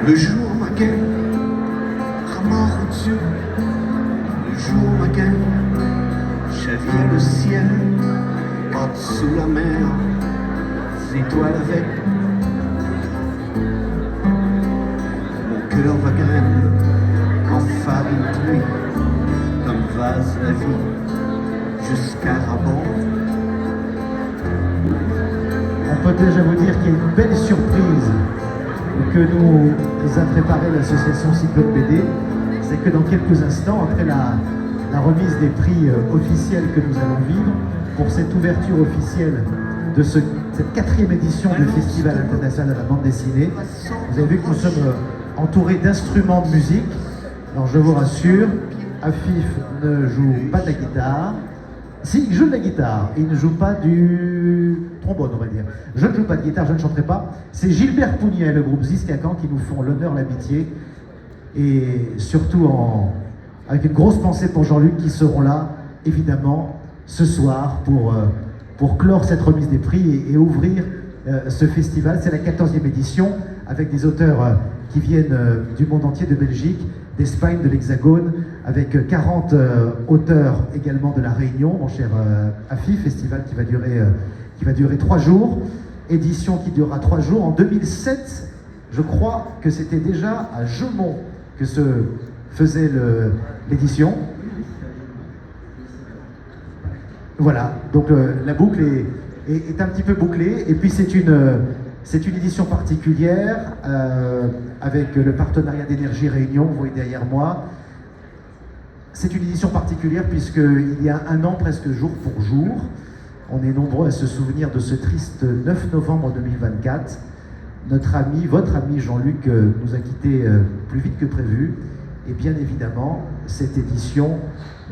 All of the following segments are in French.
Le jour m'againe, ramant au-dessus. Le jour m'againe, chavire le ciel, au-dessous la mer, les étoiles avec. Mon cœur va graine, en farine pluie, comme vase la vie, jusqu'à Rabon. On peut déjà vous dire qu'il y a une belle surprise que nous a préparée l'association Cyclone BD. C'est que dans quelques instants, après la remise des prix officiels que nous allons vivre, pour cette ouverture officielle de cette 4e édition du Festival international de la bande dessinée, vous avez vu que nous sommes entourés d'instruments de musique. Alors je vous rassure, Afif ne joue pas de la guitare. Si, il joue de la guitare, il ne joue pas du trombone, on va dire. Je ne joue pas de guitare, je ne chanterai pas. C'est Gilbert Pougnet, le groupe Ziskakan, qui nous font l'honneur, l'amitié. Et surtout avec une grosse pensée pour Jean-Luc, qui seront là, évidemment, ce soir, pour clore cette remise des prix et ouvrir ce festival. C'est la 14e édition, avec des auteurs qui viennent du monde entier, de Belgique, d'Espagne, de l'Hexagone, avec 40 auteurs également de la Réunion, mon cher Afif, festival qui va durer 3 jours, édition qui durera 3 jours. En 2007, je crois que c'était déjà à Jeumont que se faisait l'édition. Voilà, donc la boucle est un petit peu bouclée, et puis c'est une édition particulière avec le partenariat d'Énergie Réunion, vous voyez derrière moi. C'est une édition particulière puisqu'il y a un an, presque jour pour jour, on est nombreux à se souvenir de ce triste 9 novembre 2024. Notre ami, votre ami Jean-Luc nous a quittés plus vite que prévu. Et bien évidemment, cette édition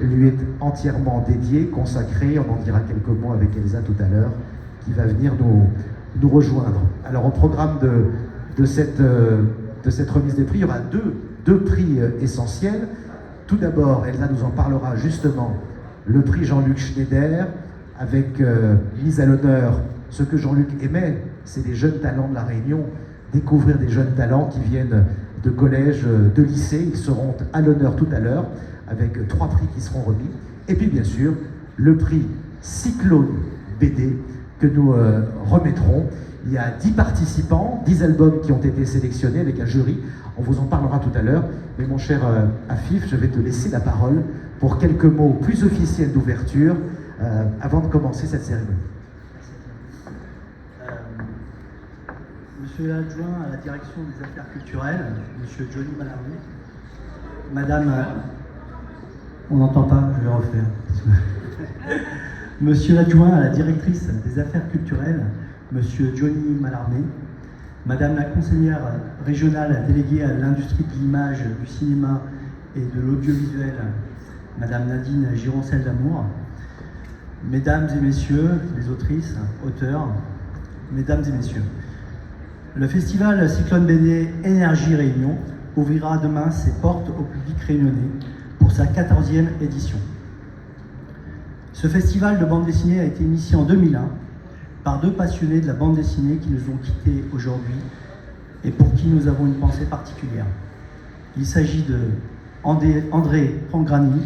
lui est entièrement dédiée, consacrée. On en dira quelques mots avec Elsa tout à l'heure, qui va venir nous rejoindre. Alors au programme de cette remise des prix, il y aura deux prix essentiels. Tout d'abord, Elsa nous en parlera justement, le prix Jean-Luc Schneider, avec mise à l'honneur, ce que Jean-Luc aimait, c'est les jeunes talents de la Réunion, découvrir des jeunes talents qui viennent de collèges, de lycées. Ils seront à l'honneur tout à l'heure, avec 3 prix qui seront remis. Et puis bien sûr, le prix Cyclone BD que nous remettrons. Il y a 10 participants, 10 albums qui ont été sélectionnés avec un jury. On vous en parlera tout à l'heure. Mais mon cher Afif, je vais te laisser la parole pour quelques mots plus officiels d'ouverture avant de commencer cette cérémonie. Monsieur l'adjoint à la direction des affaires culturelles, Monsieur Johnny Malarmé, Madame... on n'entend pas, je vais refaire. Monsieur l'adjoint à la directrice des affaires culturelles, Monsieur Johnny Malarmé, Madame la conseillère régionale déléguée à l'industrie de l'image, du cinéma et de l'audiovisuel, Madame Nadine Gironcel d'Amour, Mesdames et Messieurs les autrices, auteurs, Mesdames et Messieurs, le festival Cyclone BD Énergie Réunion ouvrira demain ses portes au public réunionnais pour sa 14e édition. Ce festival de bande dessinée a été initié en 2001 par 2 passionnés de la bande dessinée qui nous ont quittés aujourd'hui et pour qui nous avons une pensée particulière. Il s'agit de André Pangrani,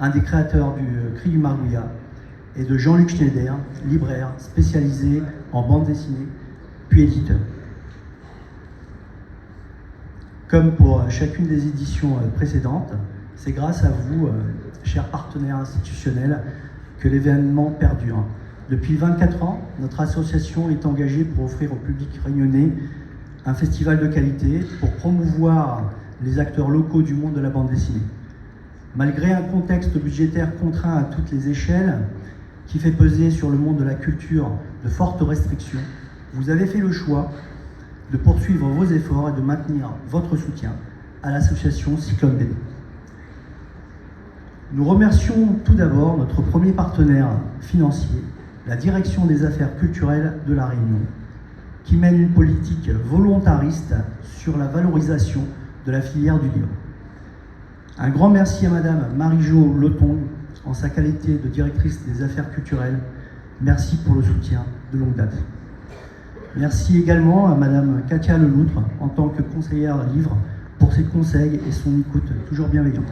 un des créateurs du Cri du Margouillat, et de Jean-Luc Schneider, libraire spécialisé en bande dessinée, puis éditeur. Comme pour chacune des éditions précédentes, c'est grâce à vous, chers partenaires institutionnels, que l'événement perdure. Depuis 24 ans, notre association est engagée pour offrir au public réunionnais un festival de qualité pour promouvoir les acteurs locaux du monde de la bande dessinée. Malgré un contexte budgétaire contraint à toutes les échelles, qui fait peser sur le monde de la culture de fortes restrictions, vous avez fait le choix de poursuivre vos efforts et de maintenir votre soutien à l'association Cyclone BD. Nous remercions tout d'abord notre premier partenaire financier, la Direction des affaires culturelles de la Réunion, qui mène une politique volontariste sur la valorisation de la filière du livre. Un grand merci à Madame Marie-Jo Lotong, en sa qualité de directrice des affaires culturelles. Merci pour le soutien de longue date. Merci également à Madame Katia Leloutre, en tant que conseillère livre, pour ses conseils et son écoute toujours bienveillante.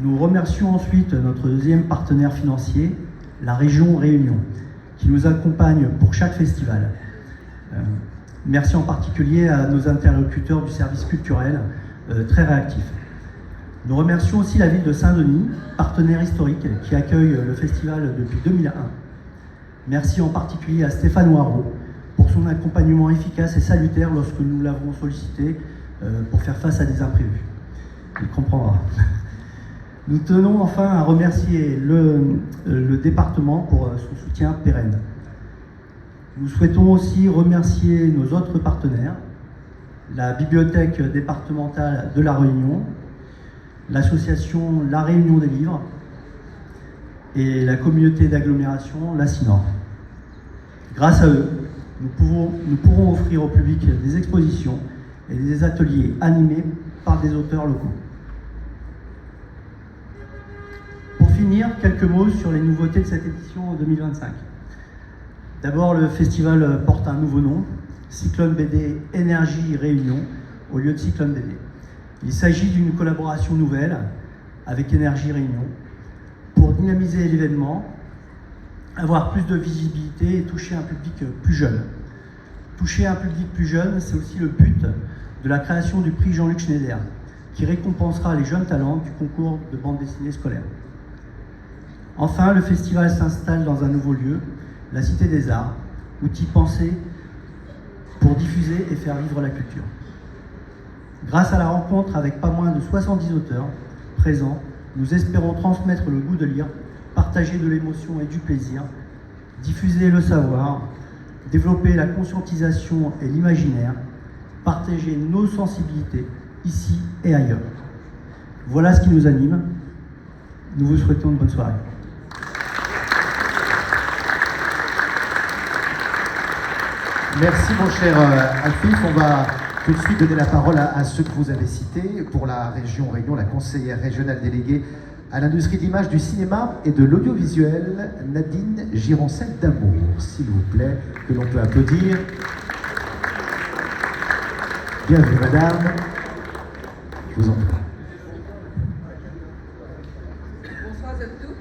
Nous remercions ensuite notre deuxième partenaire financier, la région Réunion, qui nous accompagne pour chaque festival. Merci en particulier à nos interlocuteurs du service culturel, très réactifs. Nous remercions aussi la ville de Saint-Denis, partenaire historique, qui accueille le festival depuis 2001. Merci en particulier à Stéphane Noirot pour son accompagnement efficace et salutaire lorsque nous l'avons sollicité pour faire face à des imprévus. Il comprendra. Nous tenons enfin à remercier le département pour son soutien pérenne. Nous souhaitons aussi remercier nos autres partenaires, la Bibliothèque départementale de La Réunion, l'association La Réunion des livres et la communauté d'agglomération La Cinor. Grâce à eux, nous pourrons offrir au public des expositions et des ateliers animés par des auteurs locaux. Pour finir, quelques mots sur les nouveautés de cette édition 2025. D'abord, le festival porte un nouveau nom, Cyclone BD Énergie Réunion, au lieu de Cyclone BD. Il s'agit d'une collaboration nouvelle avec Énergie Réunion pour dynamiser l'événement, avoir plus de visibilité et toucher un public plus jeune. Toucher un public plus jeune, c'est aussi le but de la création du prix Jean-Luc Schneider, qui récompensera les jeunes talents du concours de bande dessinée scolaire. Enfin, le festival s'installe dans un nouveau lieu, la Cité des Arts, outil pensé pour diffuser et faire vivre la culture. Grâce à la rencontre avec pas moins de 70 auteurs présents, nous espérons transmettre le goût de lire, partager de l'émotion et du plaisir, diffuser le savoir, développer la conscientisation et l'imaginaire, partager nos sensibilités ici et ailleurs. Voilà ce qui nous anime. Nous vous souhaitons une bonne soirée. Merci mon cher Alphif. On va tout de suite donner la parole à ceux que vous avez cités. Pour la région Réunion, la conseillère régionale déléguée à l'industrie d'image, du cinéma et de l'audiovisuel, Nadine Gironcel d'Amour, s'il vous plaît, que l'on peut applaudir. Bienvenue madame. Je vous en prie. Bonsoir à tous.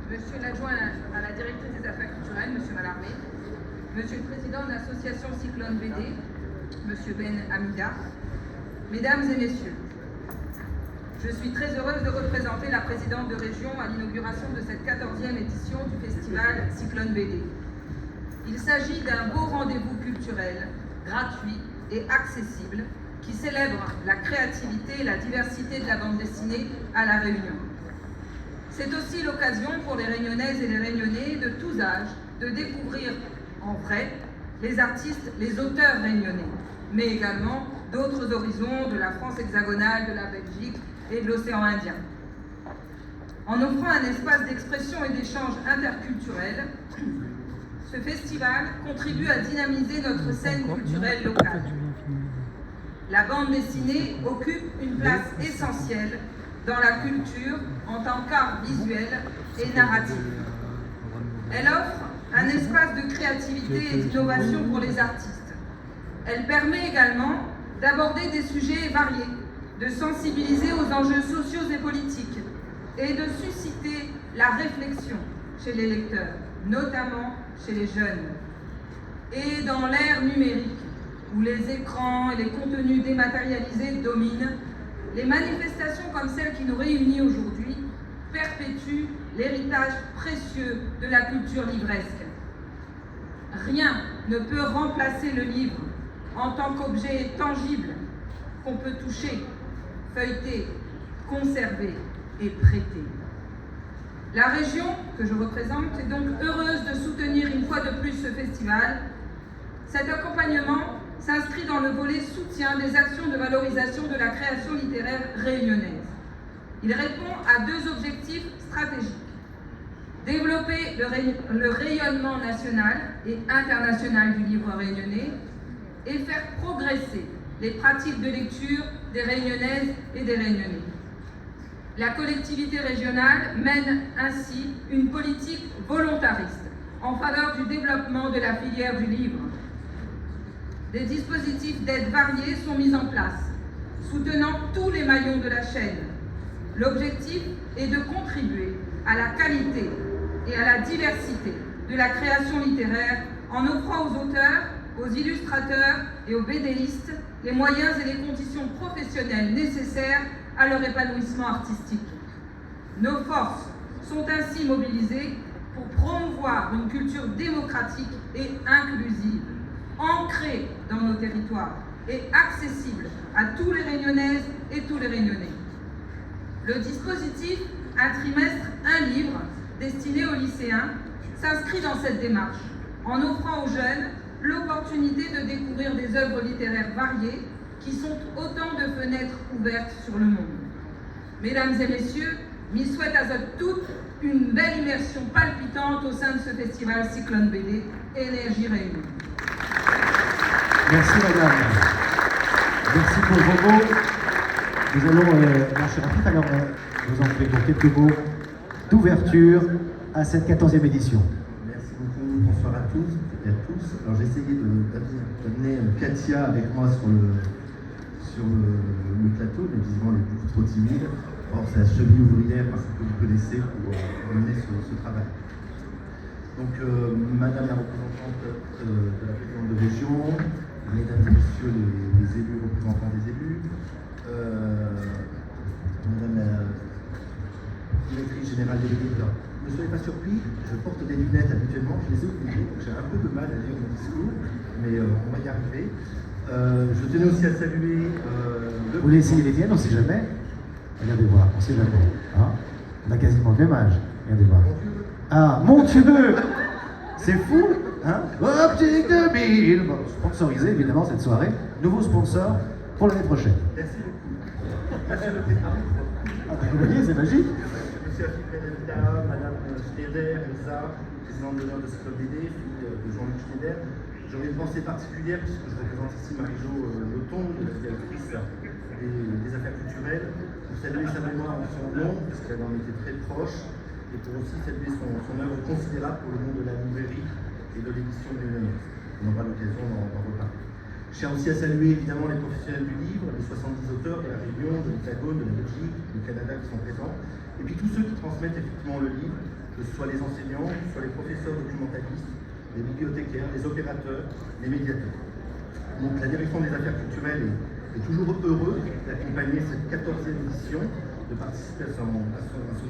Monsieur l'adjoint à la directrice des affaires culturelles, Monsieur Mallarmé, Monsieur le président de l'association Cyclone BD, Monsieur Ben Hamida, Mesdames et Messieurs, je suis très heureuse de représenter la présidente de région à l'inauguration de cette 14e édition du festival Cyclone BD. Il s'agit d'un beau rendez-vous culturel, gratuit et accessible, qui célèbre la créativité et la diversité de la bande dessinée à La Réunion. C'est aussi l'occasion pour les Réunionnaises et les Réunionnais de tous âges de découvrir en vrai les artistes, les auteurs réunionnais, mais également d'autres horizons de la France hexagonale, de la Belgique et de l'océan Indien. En offrant un espace d'expression et d'échange interculturel, ce festival contribue à dynamiser notre scène culturelle locale. La bande dessinée occupe une place essentielle dans la culture en tant qu'art visuel et narratif. Elle offre un espace de créativité et d'innovation pour les artistes. Elle permet également d'aborder des sujets variés, de sensibiliser aux enjeux sociaux et politiques et de susciter la réflexion chez les lecteurs, notamment chez les jeunes. Et dans l'ère numérique, où les écrans et les contenus dématérialisés dominent, les manifestations comme celle qui nous réunit aujourd'hui perpétuent l'héritage précieux de la culture livresque. Rien ne peut remplacer le livre en tant qu'objet tangible qu'on peut toucher, feuilleter, conserver et prêter. La région que je représente est donc heureuse de soutenir une fois de plus ce festival. Cet accompagnement s'inscrit dans le volet soutien des actions de valorisation de la création littéraire réunionnaise. Il répond à deux objectifs stratégiques. Développer le rayonnement national et international du livre réunionnais et faire progresser les pratiques de lecture des Réunionnaises et des Réunionnais. La collectivité régionale mène ainsi une politique volontariste en faveur du développement de la filière du livre. Des dispositifs d'aide variés sont mis en place, soutenant tous les maillons de la chaîne. L'objectif est de contribuer à la qualité et à la diversité de la création littéraire en offrant aux auteurs, aux illustrateurs et aux BDistes les moyens et les conditions professionnelles nécessaires à leur épanouissement artistique. Nos forces sont ainsi mobilisées pour promouvoir une culture démocratique et inclusive, ancrée dans nos territoires et accessible à tous les Réunionnaises et tous les Réunionnais. Le dispositif Un trimestre, un livre, destiné aux lycéens, s'inscrit dans cette démarche, en offrant aux jeunes l'opportunité de découvrir des œuvres littéraires variées qui sont autant de fenêtres ouvertes sur le monde. Mesdames et messieurs, m'y souhaite à toutes une belle immersion palpitante au sein de ce festival Cyclone BD Énergie Réunion. Merci madame. Merci pour vos mots. Nous allons marcher rapide, alors vous en faites pour quelques mots d'ouverture à cette 14e édition. Merci beaucoup, bonsoir à tous et à tous. Alors j'ai essayé d'amener Katia avec moi sur le plateau, mais visiblement elle est beaucoup trop timide. Or c'est la cheville ouvrière parce que vous connaissez pour mener ce travail. Donc madame la représentante de la présidente de région, mesdames et messieurs les élus, représentants des élus, madame la directrice générale des médias. Ne soyez pas surpris, je porte des lunettes habituellement, je les ai oubliées, j'ai un peu de mal à lire mon discours, mais on va y arriver. Je tenais aussi à saluer... Vous voulez essayer les tiennes, on ne sait jamais. Regardez voir, on ne sait jamais. Hein, on a quasiment le même âge. Regardez voir. Ah, mon Dieu, c'est fou, hein. Optique 2000. Bon, sponsorisé évidemment cette soirée. Nouveau sponsor pour l'année prochaine. Merci beaucoup. Monsieur le Président. Ah, vous voyez, c'est magique. Monsieur Afif Benedita, Madame Schneider, Elsa, présidente d'honneur de Cyclone BD, fille de Jean-Luc Schneider. J'aurais une pensée particulière puisque je représente ici Marie-Jo Loton, la directrice des affaires culturelles, pour saluer sa mémoire en son nom, puisqu'elle en était très proche, et pour aussi saluer son œuvre considérable pour le monde de la librairie et de l'édition réunionnaise. On aura l'occasion d'en reparler. Je tiens aussi à saluer évidemment les professionnels du livre, les 70 auteurs de la Réunion, de l'Hexagone, de la Belgique, du Canada qui sont présents, et puis tous ceux qui transmettent effectivement le livre, que ce soit les enseignants, que ce soit les professeurs documentalistes, les bibliothécaires, les opérateurs, les médiateurs. Donc la direction des affaires culturelles est toujours heureuse d'accompagner cette 14e édition, de participer à son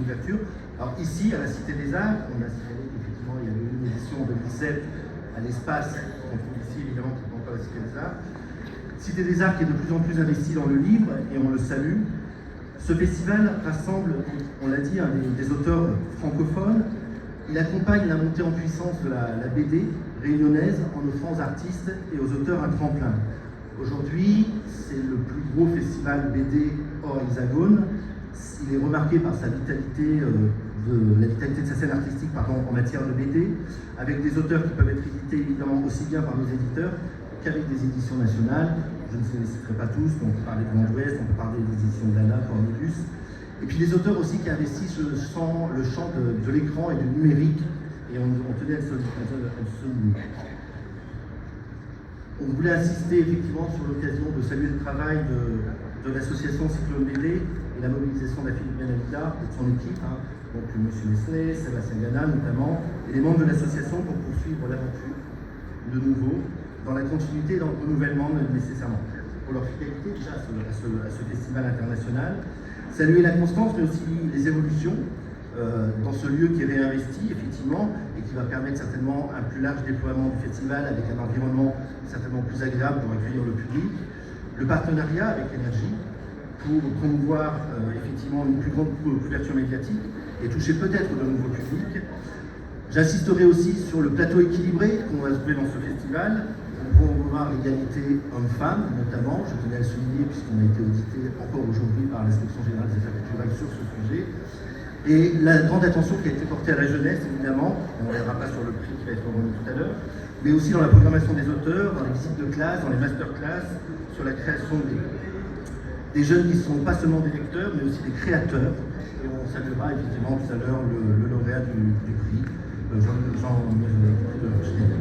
ouverture. Alors ici, à la Cité des Arts, on a signalé qu'effectivement il y avait eu une édition en 2017 à l'espace, qu'on trouve ici évidemment, qui n'est pas la Cité des Arts. Cité des Arts qui est de plus en plus investie dans le livre, et on le salue. Ce festival rassemble, on l'a dit, des auteurs francophones. Il accompagne la montée en puissance de la BD réunionnaise en offrant aux artistes et aux auteurs un tremplin. Aujourd'hui, c'est le plus gros festival BD hors Hexagone. Il est remarqué par sa vitalité, la vitalité de sa scène artistique en matière de BD, avec des auteurs qui peuvent être édités évidemment aussi bien par nos éditeurs qu'avec des éditions nationales. Je ne les citerai pas tous, mais on peut parler de l'Ouest, on peut parler des éditions d'Anna, Cornelius. Et puis des auteurs aussi qui investissent le champ de l'écran et du numérique, et on tenait à le souligner. On voulait insister effectivement sur l'occasion de saluer le travail de l'association Cyclone BD et la mobilisation d'Afif Benedita et de son équipe, donc M. Messelet, Sébastien Gana notamment, et les membres de l'association pour poursuivre l'aventure de nouveau, dans la continuité et dans le renouvellement nécessairement, pour leur fidélité déjà à ce festival international. Saluer la constance, mais aussi les évolutions dans ce lieu qui est réinvesti, effectivement, et qui va permettre certainement un plus large déploiement du festival avec un environnement certainement plus agréable pour accueillir le public. Le partenariat avec Énergie pour promouvoir effectivement une plus grande couverture médiatique et toucher peut-être de nouveaux publics. J'insisterai aussi sur le plateau équilibré qu'on va trouver dans ce festival, pour promouvoir l'égalité hommes-femmes, notamment, je tenais à le souligner puisqu'on a été audité encore aujourd'hui par l'Inspection générale des affaires culturelles sur ce sujet. Et la grande attention qui a été portée à la jeunesse, évidemment, on ne reviendra pas sur le prix qui va être remis tout à l'heure, mais aussi dans la programmation des auteurs, dans les visites de classe, dans les masterclass, sur la création des jeunes qui ne sont pas seulement des lecteurs, mais aussi des créateurs. Et on saluera effectivement tout à l'heure le lauréat du prix, Jean Schneider.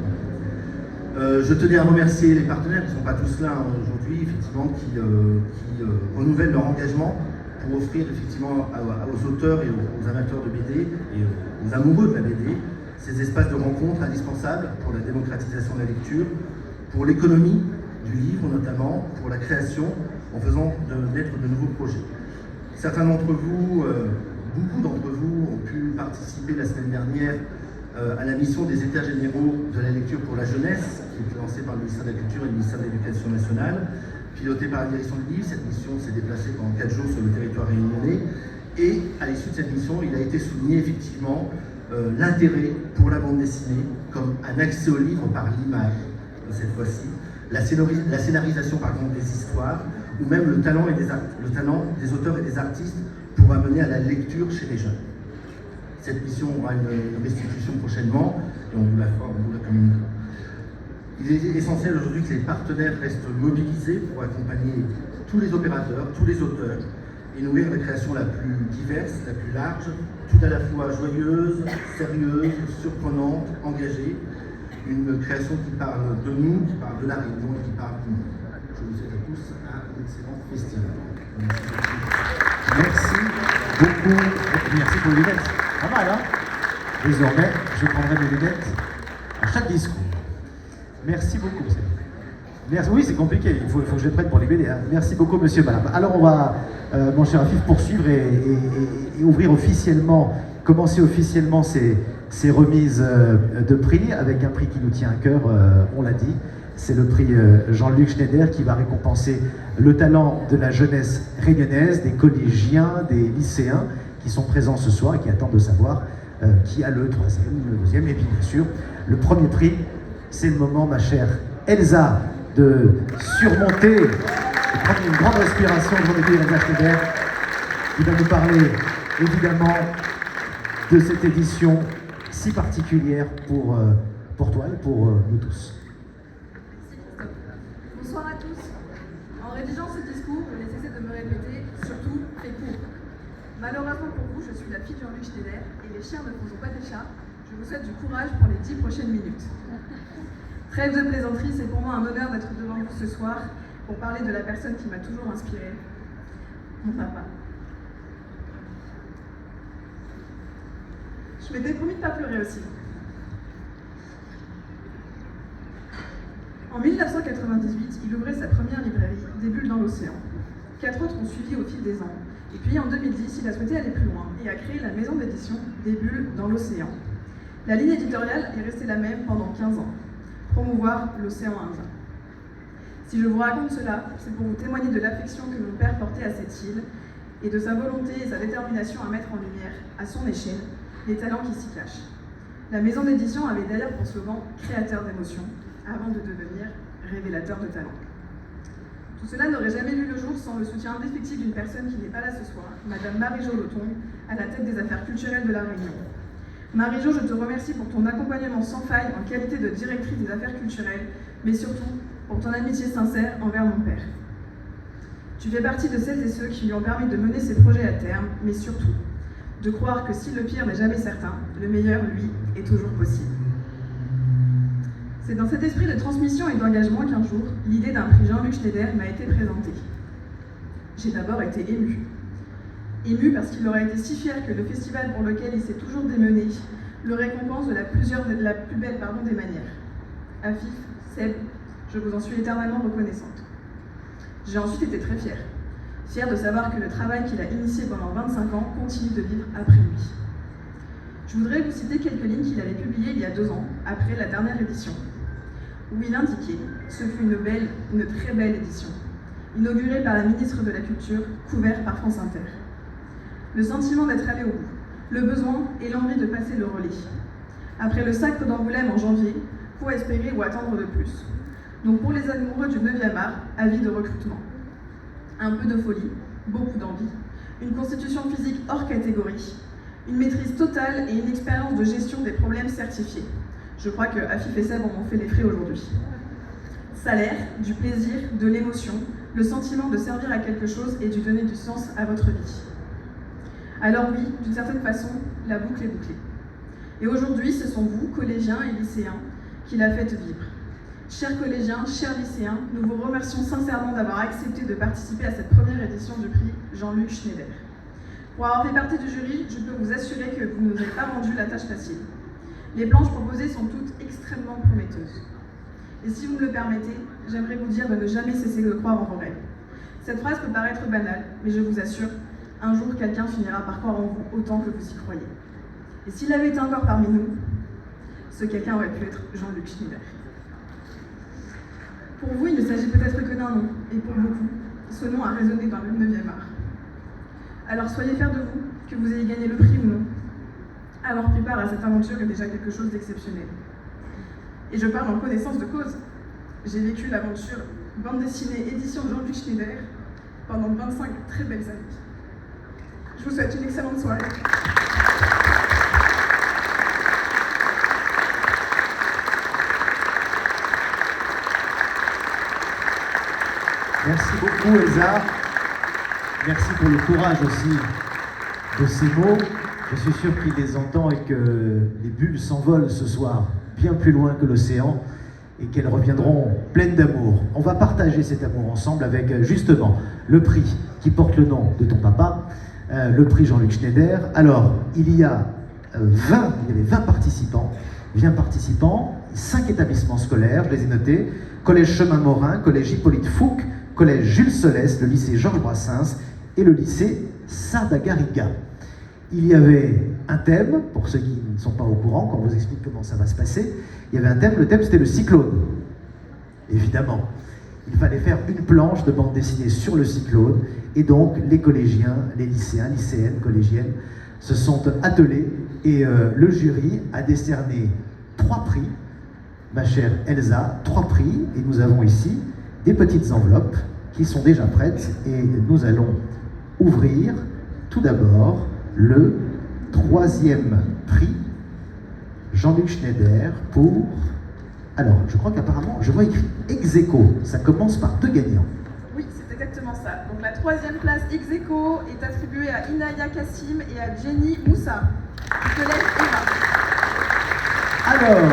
Je tenais à remercier les partenaires qui ne sont pas tous là aujourd'hui, effectivement, qui renouvellent leur engagement pour offrir effectivement aux auteurs et aux amateurs de BD et aux amoureux de la BD ces espaces de rencontre indispensables pour la démocratisation de la lecture, pour l'économie du livre notamment, pour la création, en faisant naître de nouveaux projets. Certains d'entre vous, beaucoup d'entre vous ont pu participer la semaine dernière à la mission des États généraux de la lecture pour la jeunesse, qui est lancée par le ministère de la Culture et le ministère de l'Éducation nationale, pilotée par la direction du livre. Cette mission s'est déplacée pendant 4 jours sur le territoire réunionnais. Et à l'issue de cette mission, il a été souligné effectivement l'intérêt pour la bande dessinée comme un accès au livre par l'image, cette fois-ci, la scénarisation par contre des histoires, ou même le talent des auteurs et des artistes pour amener à la lecture chez les jeunes. Cette mission aura une restitution prochainement et on vous la communiquera. Il est essentiel aujourd'hui que les partenaires restent mobilisés pour accompagner tous les opérateurs, tous les auteurs et nourrir la création la plus diverse, la plus large, tout à la fois joyeuse, sérieuse, surprenante, engagée. Une création qui parle de nous, qui parle de la Réunion et qui parle de nous. Je vous souhaite à tous un excellent festival. Merci beaucoup. Merci pour les lunettes. Pas mal, hein? Désormais, je prendrai mes lunettes à chaque discours. Merci beaucoup. Merci. Oui, c'est compliqué. Il faut que je les prenne pour les BD. Hein. Merci beaucoup, monsieur Malherbe. Alors, on va, mon cher Afif, poursuivre et ouvrir officiellement, commencer officiellement ces remises de prix, avec un prix qui nous tient à cœur, on l'a dit. C'est le prix Jean-Luc Schneider qui va récompenser le talent de la jeunesse réunionnaise, des collégiens, des lycéens qui sont présents ce soir et qui attendent de savoir qui a le troisième, le deuxième, et puis bien sûr, le premier prix. C'est le moment, ma chère Elsa, de surmonter, de prendre une grande respiration devant le prix Elsa Schneider, qui va nous parler évidemment de cette édition si particulière pour toi et pour nous tous. Bonsoir à tous. En rédigeant ce discours, je n'ai cessé de me répéter, surtout, fais court. Malheureusement pour vous, je suis la fille de Jean-Luc Schneider et les chiens ne font pas des chats. Je vous souhaite du courage pour les 10 prochaines minutes. Trêve de plaisanterie, c'est pour moi un honneur d'être devant vous ce soir pour parler de la personne qui m'a toujours inspirée, mon papa. Je m'étais promis de ne pas pleurer aussi. En 1998, il ouvrait sa première librairie, Des bulles dans l'océan. 4 autres ont suivi au fil des ans. Et puis en 2010, il a souhaité aller plus loin et a créé la maison d'édition Des bulles dans l'océan. La ligne éditoriale est restée la même pendant 15 ans. Promouvoir l'océan Indien. Si je vous raconte cela, c'est pour vous témoigner de l'affection que mon père portait à cette île et de sa volonté et sa détermination à mettre en lumière, à son échelle, les talents qui s'y cachent. La maison d'édition avait d'ailleurs pour slogan « Créateur d'émotions » avant de devenir « Révélateur de talent ». Tout cela n'aurait jamais vu le jour sans le soutien indéfectible d'une personne qui n'est pas là ce soir, Madame Marie-Jo Lotong, à la tête des affaires culturelles de la Réunion. Marie-Jo, je te remercie pour ton accompagnement sans faille en qualité de directrice des affaires culturelles, mais surtout pour ton amitié sincère envers mon père. Tu fais partie de celles et ceux qui lui ont permis de mener ses projets à terme, mais surtout de croire que si le pire n'est jamais certain, le meilleur, lui, est toujours possible. C'est dans cet esprit de transmission et d'engagement qu'un jour, l'idée d'un prix Jean-Luc Schneider m'a été présentée. J'ai d'abord été émue. Ému parce qu'il aurait été si fier que le festival pour lequel il s'est toujours démené le récompense de la plus belle des manières. Afif, Seb, je vous en suis éternellement reconnaissante. J'ai ensuite été très fière. Fière de savoir que le travail qu'il a initié pendant 25 ans continue de vivre après lui. Je voudrais vous citer quelques lignes qu'il avait publiées il y a 2 ans, après la dernière édition, où il indiquait « Ce fut une très belle édition, inaugurée par la ministre de la Culture, couverte par France Inter. Le sentiment d'être allé au bout, le besoin et l'envie de passer le relais. Après le sacre d'Angoulême en janvier, quoi espérer ou attendre de plus? Donc pour les amoureux du 9e art, avis de recrutement. Un peu de folie, beaucoup d'envie, une constitution physique hors catégorie, une maîtrise totale et une expérience de gestion des problèmes certifiés. Je crois que Afif et Seb en ont fait les frais aujourd'hui. Salaire, du plaisir, de l'émotion, le sentiment de servir à quelque chose et de donner du sens à votre vie. Alors oui, d'une certaine façon, la boucle est bouclée. Et aujourd'hui, ce sont vous, collégiens et lycéens, qui la faites vivre. Chers collégiens, chers lycéens, nous vous remercions sincèrement d'avoir accepté de participer à cette première édition du prix Jean-Luc Schneider. Pour avoir fait partie du jury, je peux vous assurer que vous ne nous avez pas rendu la tâche facile. Les planches proposées sont toutes extrêmement prometteuses. Et si vous me le permettez, j'aimerais vous dire de ne jamais cesser de croire en vos rêves. Cette phrase peut paraître banale, mais je vous assure, un jour quelqu'un finira par croire en vous autant que vous y croyez. Et s'il avait été encore parmi nous, ce quelqu'un aurait pu être Jean-Luc Schneider. Pour vous, il ne s'agit peut-être que d'un nom, et pour beaucoup, ce nom a résonné dans le 9e art. Alors soyez fiers de vous, que vous ayez gagné le prix ou non. Avoir pris part à cette aventure est déjà quelque chose d'exceptionnel. Et je parle en connaissance de cause. J'ai vécu l'aventure bande dessinée édition Jean-Luc Schneider pendant 25 très belles années. Je vous souhaite une excellente soirée. Merci beaucoup Elsa. Merci pour le courage aussi de ces mots. Je suis sûr qu'il les entend et que les bulles s'envolent ce soir bien plus loin que l'océan et qu'elles reviendront pleines d'amour. On va partager cet amour ensemble avec justement le prix qui porte le nom de ton papa, le prix Jean-Luc Schneider. Alors, il y avait 20 participants, 5 établissements scolaires, je les ai notés, collège Chemin Morin, collège Hippolyte Fouque, collège Jules Solès, le lycée Georges Brassens et le lycée Sardagariga. Il y avait un thème, pour ceux qui ne sont pas au courant, quand on vous explique comment ça va se passer, il y avait un thème, le thème c'était le cyclone. Évidemment, il fallait faire une planche de bande dessinée sur le cyclone, et donc les collégiens, les lycéens, lycéennes, collégiennes se sont attelés, et le jury a décerné 3 prix, ma chère Elsa, 3 prix, et nous avons ici des petites enveloppes qui sont déjà prêtes, et nous allons ouvrir tout d'abord le 3e prix Jean-Luc Schneider pour... Alors, je crois qu'apparemment, je vois écrit ex aequo. Ça commence par 2 gagnants. Oui, c'est exactement ça. Donc la 3e place ex aequo est attribuée à Inaya Kassim et à Jenny Moussa, du collège Eva. Alors,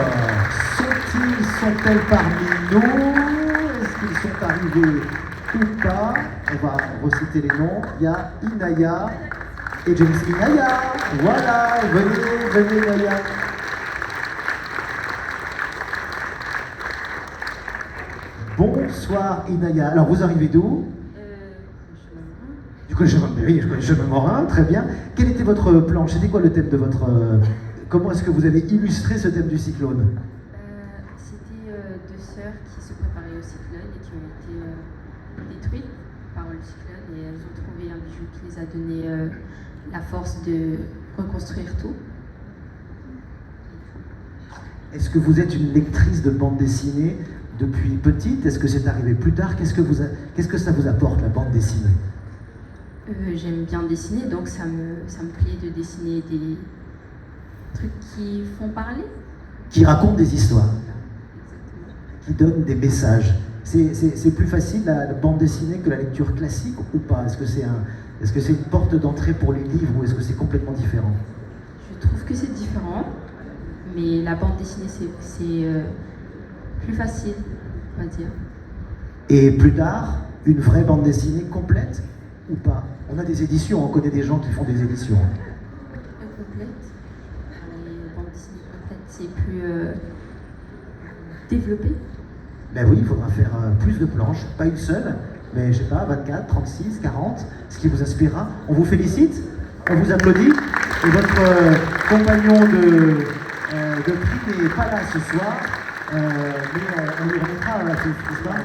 sont-elles parmi nous? Est-ce qu'ils sont arrivés ou pas? On va reciter les noms. Il y a Inaya et Jenny. Inaya, voilà, venez Inaya. Bonsoir Inaya. Alors vous arrivez d'où? Du collège Chemin Morin, très bien. Quel était votre planche? C'était quoi le thème de votre... Comment est-ce que vous avez illustré ce thème du cyclone? C'était 2 sœurs qui se préparaient au cyclone et qui ont été détruites par le cyclone, et elles ont trouvé un bijou qui les a donné la force de reconstruire tout. Est-ce que vous êtes une lectrice de bande dessinée depuis petite? Est-ce que c'est arrivé plus tard? Qu'est-ce que ça vous apporte, la bande dessinée? J'aime bien dessiner, donc ça me plaît de dessiner des trucs qui font parler. Qui racontent des histoires, Exactement. qui donnent des messages. C'est plus facile la bande dessinée que la lecture classique ou pas? Est-ce que c'est une porte d'entrée pour les livres ou est-ce que c'est complètement différent? Je trouve que c'est différent, mais la bande dessinée c'est plus facile, on va dire. Et plus tard, une vraie bande dessinée complète ou pas? On a des éditions, on connaît des gens qui font des éditions. Complète. Les bandes dessinées complètes, c'est plus développé. Ben oui, il faudra faire plus de planches, pas une seule, mais je sais pas, 24, 36, 40, ce qui vous inspirera. On vous félicite, on vous applaudit, et votre compagnon de prix n'est pas là ce soir, mais on lui remettra ce soir.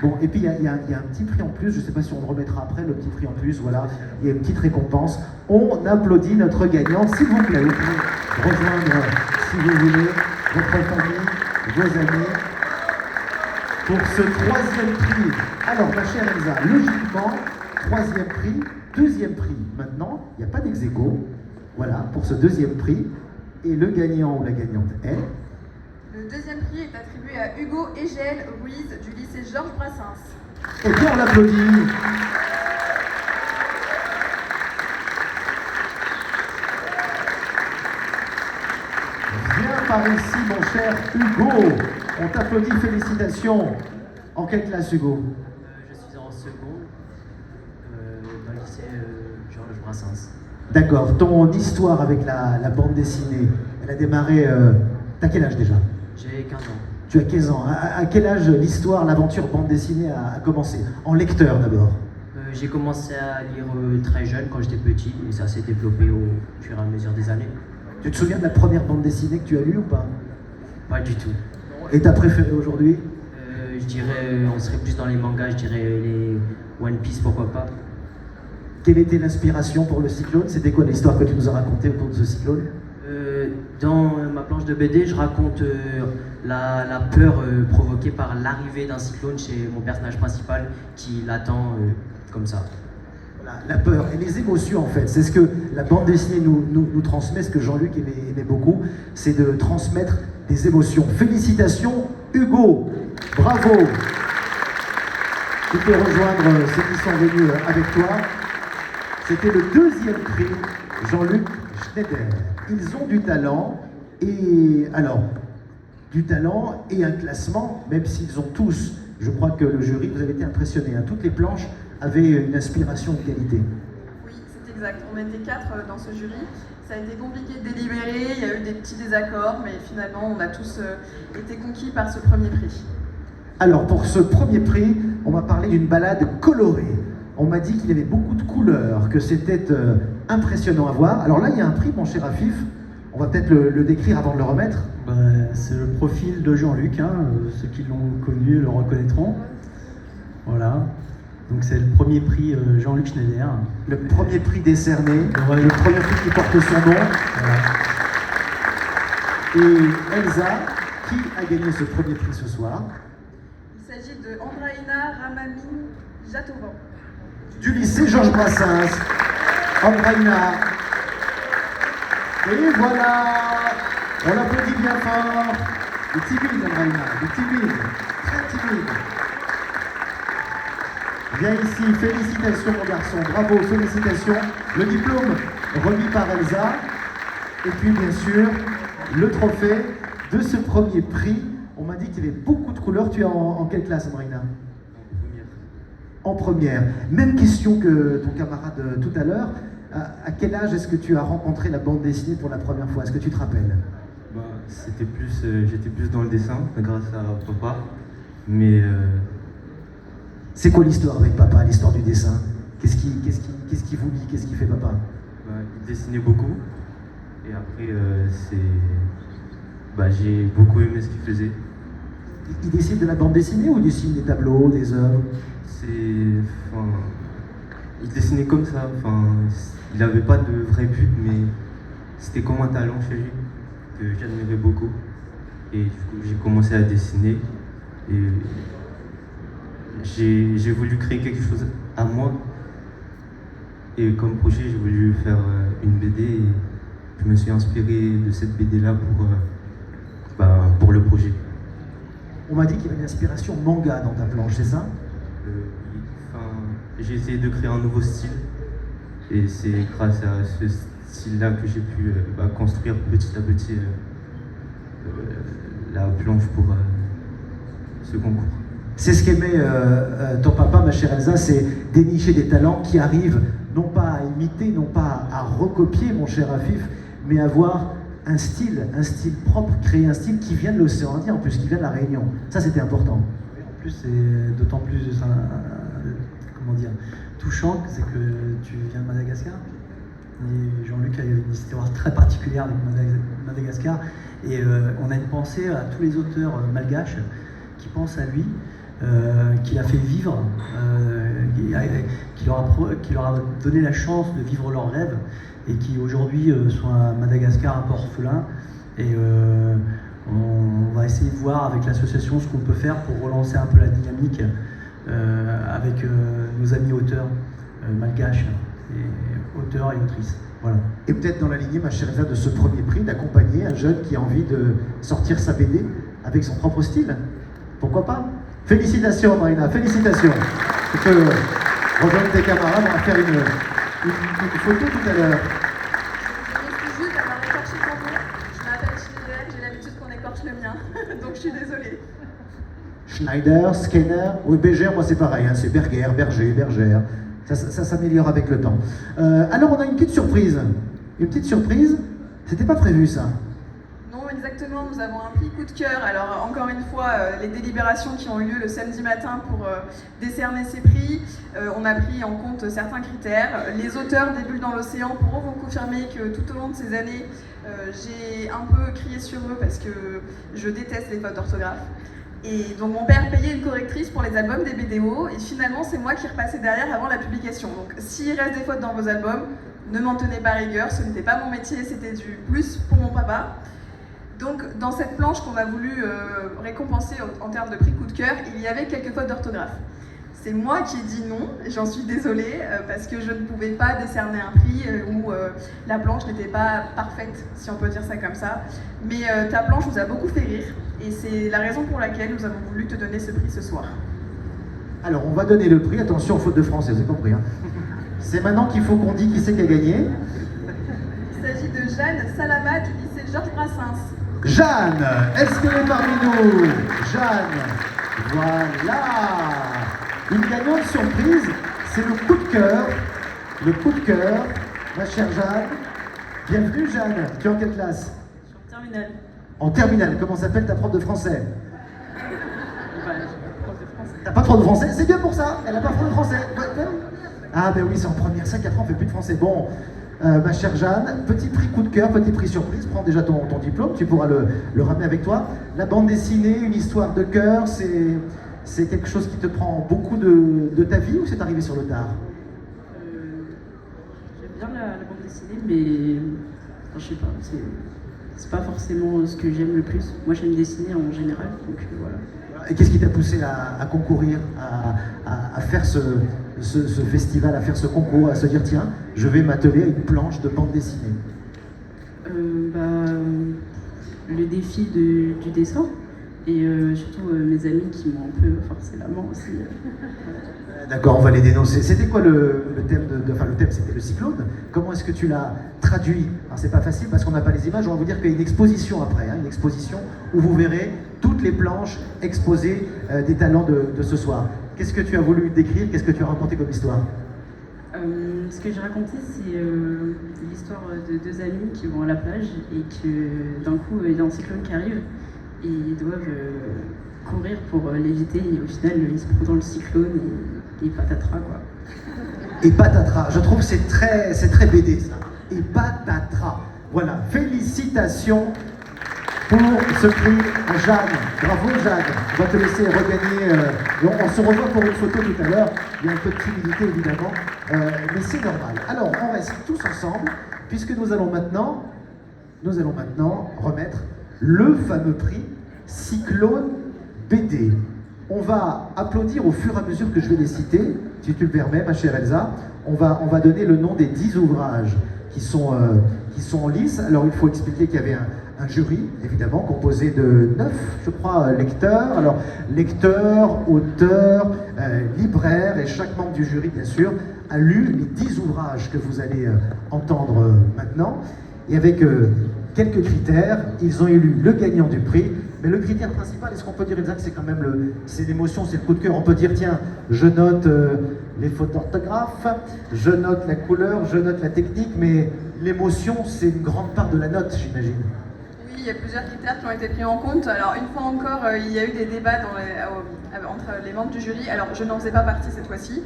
Bon, et puis il y a un petit prix en plus, je ne sais pas si on le remettra après, le petit prix en plus, voilà, il y a une petite récompense. On applaudit notre gagnant, s'il vous plaît, vous pouvez rejoindre, si vous voulez, votre famille, vos amis, pour ce 3e prix. Alors, ma chère Elsa, logiquement, 3e prix, 2e prix. Maintenant, il n'y a pas d'ex aequo. Voilà, pour ce 2e prix, Et le gagnant ou la gagnante est... Le deuxième prix est attribué à Hugo Egel Ruiz du lycée Georges Brassens. Et bien on l'applaudit. Viens par ici mon cher Hugo. On t'applaudit, félicitations. En quelle classe Hugo? Je suis en seconde dans le lycée Georges Brassens. D'accord, ton histoire avec la bande dessinée, elle a démarré... T'as quel âge déjà? J'ai 15 ans. Tu as 15 ans. À quel âge l'histoire, l'aventure bande dessinée a commencé? En lecteur d'abord. J'ai commencé à lire très jeune quand j'étais petit et ça s'est développé au fur et à mesure des années. Tu te souviens de la première bande dessinée que tu as lue ou pas? Pas du tout. Et ta préférée aujourd'hui? Je dirais, on serait plus dans les mangas, je dirais les One Piece, pourquoi pas. Quelle était l'inspiration pour le cyclone? C'était quoi l'histoire que tu nous as racontée autour de ce cyclone? Dans ma planche de BD, je raconte la peur provoquée par l'arrivée d'un cyclone chez mon personnage principal qui l'attend comme ça. Voilà, la peur et les émotions en fait, c'est ce que la bande dessinée nous transmet, ce que Jean-Luc aimait beaucoup, c'est de transmettre des émotions. Félicitations Hugo, bravo. Tu peux rejoindre ceux qui sont venus avec toi. C'était le deuxième prix Jean-Luc Schneider. Ils ont du talent et alors du talent et un classement, même s'ils ont tous, je crois que le jury, vous avez été impressionnés, hein, toutes les planches avaient une inspiration de qualité. Oui, c'est exact. On était 4 dans ce jury. Ça a été compliqué de délibérer, il y a eu des petits désaccords, mais finalement, on a tous été conquis par ce premier prix. Alors, pour ce premier prix, on m'a parlé d'une balade colorée. On m'a dit qu'il y avait beaucoup de couleurs, que c'était impressionnant à voir. Alors là, il y a un prix, mon cher Afif. On va peut-être le décrire avant de le remettre. C'est le profil de Jean-Luc, hein. Ceux qui l'ont connu le reconnaîtront. Voilà. Donc c'est le premier prix Jean-Luc Schneider. Le premier prix décerné, le premier prix qui porte son nom. Voilà. Et Elsa, qui a gagné ce premier prix ce soir? Il s'agit de Andraïna Ramamine Jatovan. Du lycée Georges Brassens. Andraïna. Et voilà, on l'applaudit bien fort. Il est timide, Andraïna, il est timide, très timide. Viens ici, félicitations mon garçon, bravo, félicitations. Le diplôme remis par Elsa. Et puis bien sûr, le trophée de ce premier prix. On m'a dit qu'il y avait beaucoup de couleurs. Tu es en quelle classe, Andraïna? En première. Même question que ton camarade tout à l'heure. À quel âge est-ce que tu as rencontré la bande dessinée pour la première fois? Est-ce que tu te rappelles? C'était plus, j'étais plus dans le dessin grâce à papa. Mais c'est quoi l'histoire avec papa, l'histoire du dessin? Qu'est-ce qui vous lie? Qu'est-ce qui fait papa? Il dessinait beaucoup. Et après, j'ai beaucoup aimé ce qu'il faisait. Il dessine de la bande dessinée ou il dessine des tableaux, des œuvres? Il dessinait comme ça. Il n'avait pas de vrai but, mais c'était comme un talent chez lui que j'admirais beaucoup. Et du coup, j'ai commencé à dessiner. Et j'ai voulu créer quelque chose à moi. Et comme projet, j'ai voulu faire une BD. Et je me suis inspiré de cette BD-là pour le projet. On m'a dit qu'il y avait une inspiration manga dans ta planche, c'est ça? J'ai essayé de créer un nouveau style. Et c'est grâce à ce style-là que j'ai pu construire petit à petit la planche pour ce concours. C'est ce qu'aimait ton papa, ma chère Elsa, c'est dénicher des talents qui arrivent non pas à imiter, non pas à recopier, mon cher Afif, mais à avoir un style propre, créer un style qui vient de l'océan Indien, en plus, qui vient de la Réunion. Ça, c'était important. En plus, c'est d'autant plus touchant, c'est que tu viens de Madagascar. Et Jean-Luc a une histoire très particulière avec Madagascar. Et on a une pensée à tous les auteurs malgaches qui pensent à lui, qui a fait vivre, qui leur a donné la chance de vivre leurs rêves et qui aujourd'hui sont à Madagascar un peu orphelins. Et on va essayer de voir avec l'association ce qu'on peut faire pour relancer un peu la dynamique avec nos amis auteurs malgaches. et auteurs et autrices. Voilà. Et peut-être dans la lignée, ma chère Elsa, de ce premier prix, d'accompagner un jeune qui a envie de sortir sa BD avec son propre style. Pourquoi pas? Félicitations Marina, félicitations. Tu peux rejoindre tes camarades, on va faire une photo tout à l'heure. Je m'excuse juste d'avoir écorché ton nom. Je m'appelle Schneider, j'ai l'habitude qu'on écorche le mien, donc je suis désolée. Schneider, Skinner, oui, Berger, moi c'est pareil, hein, c'est Berger, Berger, Bergère. Ça s'améliore avec le temps. Alors on a une petite surprise. Une petite surprise, c'était pas prévu ça. Non, exactement, nous avons un prix coup de cœur. Alors, encore une fois, les délibérations qui ont eu lieu le samedi matin pour décerner ces prix, on a pris en compte certains critères. Les auteurs des Bulles dans l'océan pourront vous confirmer que tout au long de ces années, j'ai un peu crié sur eux parce que je déteste les fautes d'orthographe. Et donc mon père payait une correctrice pour les albums des BDO et finalement c'est moi qui repassais derrière avant la publication. Donc s'il reste des fautes dans vos albums, ne m'en tenez pas rigueur, ce n'était pas mon métier, c'était du plus pour mon papa. Donc dans cette planche qu'on a voulu récompenser en termes de prix coup de cœur, il y avait quelques fautes d'orthographe. C'est moi qui ai dit non, et j'en suis désolée, parce que je ne pouvais pas décerner un prix où la planche n'était pas parfaite, si on peut dire ça comme ça. Mais ta planche nous a beaucoup fait rire, et c'est la raison pour laquelle nous avons voulu te donner ce prix ce soir. Alors on va donner le prix, attention, faute de français, vous avez compris. Hein. C'est maintenant qu'il faut qu'on dise qui c'est qui a gagné. Il s'agit de Jeanne Salama du lycée Georges Brassens. Jeanne, est-ce qu'elle est parmi nous? Jeanne, voilà. Une gagnante surprise, c'est le coup de cœur. Le coup de cœur, ma chère Jeanne. Bienvenue Jeanne, tu es en quelle classe? Je suis en terminale. En terminale, comment s'appelle ta prof de français? Enfin, je suis prof de français. T'as pas de prof de français? C'est bien pour ça, elle a pas de prof de français. Ah ben oui, c'est en première, 5-4 ans, on fait plus de français. Bon, ma chère Jeanne, petit prix coup de cœur, petit prix surprise, prends déjà ton diplôme, tu pourras le ramener avec toi. La bande dessinée, une histoire de cœur, c'est quelque chose qui te prend beaucoup de ta vie ou c'est arrivé sur le tard? J'aime bien la bande dessinée, mais enfin, je sais pas, c'est pas forcément ce que j'aime le plus. Moi j'aime dessiner en général, donc voilà. Et qu'est-ce qui t'a poussé à concourir, à faire ce festival, à faire ce concours, à se dire tiens, je vais m'atteler à une planche de bande dessinée? Le défi du dessin et surtout mes amis qui m'ont un peu forcé la main aussi. D'accord, on va les dénoncer. C'était quoi le thème enfin le thème c'était le cyclone. Comment est-ce que tu l'as traduit? Alors c'est pas facile parce qu'on n'a pas les images, on va vous dire qu'il y a une exposition après, hein, une exposition où vous verrez toutes les planches exposées des talents de ce soir. Qu'est-ce que tu as voulu décrire? Qu'est-ce que tu as raconté comme histoire? Ce que j'ai raconté, c'est l'histoire de deux amis qui vont à la plage et que d'un coup, il y a un cyclone qui arrive et ils doivent courir pour l'éviter et au final, ils se prennent dans le cyclone et patatras quoi. Et patatras, je trouve que c'est très BD ça. Et patatras. Voilà, félicitations pour ce prix à Jeanne. Bravo Jeanne. On va te laisser regagner. On se revoit pour une photo tout à l'heure. Il y a un peu de timidité évidemment, mais c'est normal. Alors on reste tous ensemble puisque nous allons maintenant remettre le fameux prix Cyclone BD. On va applaudir au fur et à mesure que je vais les citer, si tu le permets, ma chère Elsa. On va donner le nom des 10 ouvrages qui sont en lice. Alors il faut expliquer qu'il y avait un jury, évidemment, composé de 9, je crois, lecteurs. Alors, lecteurs, auteurs, libraires, et chaque membre du jury, bien sûr, a lu les 10 ouvrages que vous allez entendre maintenant. Et avec quelques critères, ils ont élu le gagnant du prix. Mais le critère principal, est-ce qu'on peut dire, Elsa, que c'est quand même c'est l'émotion, c'est le coup de cœur. On peut dire, tiens, je note les fautes d'orthographe, je note la couleur, je note la technique, mais l'émotion, c'est une grande part de la note, j'imagine. Oui, il y a plusieurs critères qui ont été pris en compte. Alors, une fois encore, il y a eu des débats entre les membres du jury. Alors, je n'en faisais pas partie cette fois-ci,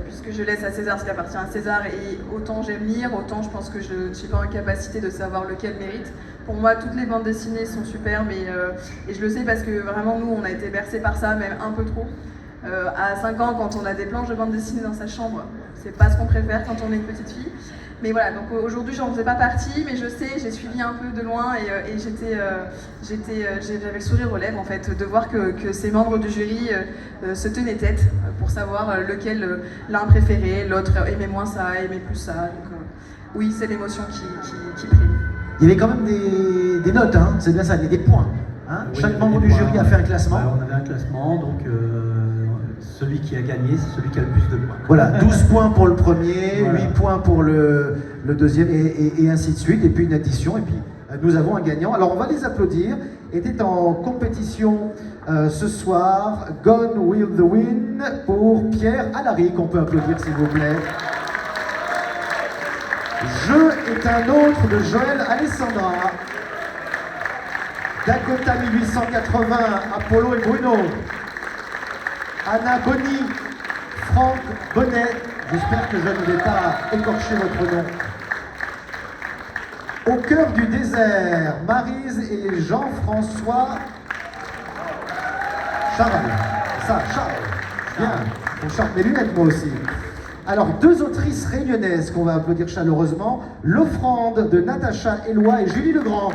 puisque je laisse à César ce qui appartient à César. Et autant j'aime lire, autant je pense que je ne suis pas en capacité de savoir lequel mérite. Pour moi, toutes les bandes dessinées sont superbes et je le sais parce que vraiment, nous, on a été bercés par ça, même un peu trop. À 5 ans, quand on a des planches de bande dessinée dans sa chambre, c'est pas ce qu'on préfère quand on est une petite fille. Mais voilà, donc aujourd'hui j'en faisais pas partie, mais je sais, j'ai suivi un peu de loin et j'avais le sourire aux lèvres en fait, de voir que ces membres du jury se tenaient tête pour savoir lequel l'un préférait, l'autre aimait moins ça, aimait plus ça. Donc oui, c'est l'émotion qui prime. Il y avait quand même des notes, hein, c'est bien ça, il y a des points. Hein. Oui, Chaque membre du jury a fait un classement. On avait un classement, donc celui qui a gagné, c'est celui qui a le plus de points. Voilà, 12 points pour le premier, Voilà. 8 points pour le deuxième, et ainsi de suite, et puis une addition, et puis nous avons un gagnant. Alors on va les applaudir. Était en compétition ce soir, Gone with the Wind pour Pierre Alary, qu'on peut applaudir s'il vous plaît. Jeu est un autre de Joël Alessandra. Dakota 1880, Apollo et Bruno. Anna Bonny, Franck Bonnet, j'espère que je ne vais pas écorcher votre nom. Au cœur du désert, Maryse et Jean-François Charles. Ça, Charles. Bien, on chante mes lunettes moi aussi. Alors, deux autrices réunionnaises qu'on va applaudir chaleureusement. L'Offrande de Natacha Éloi et Julie Legrand.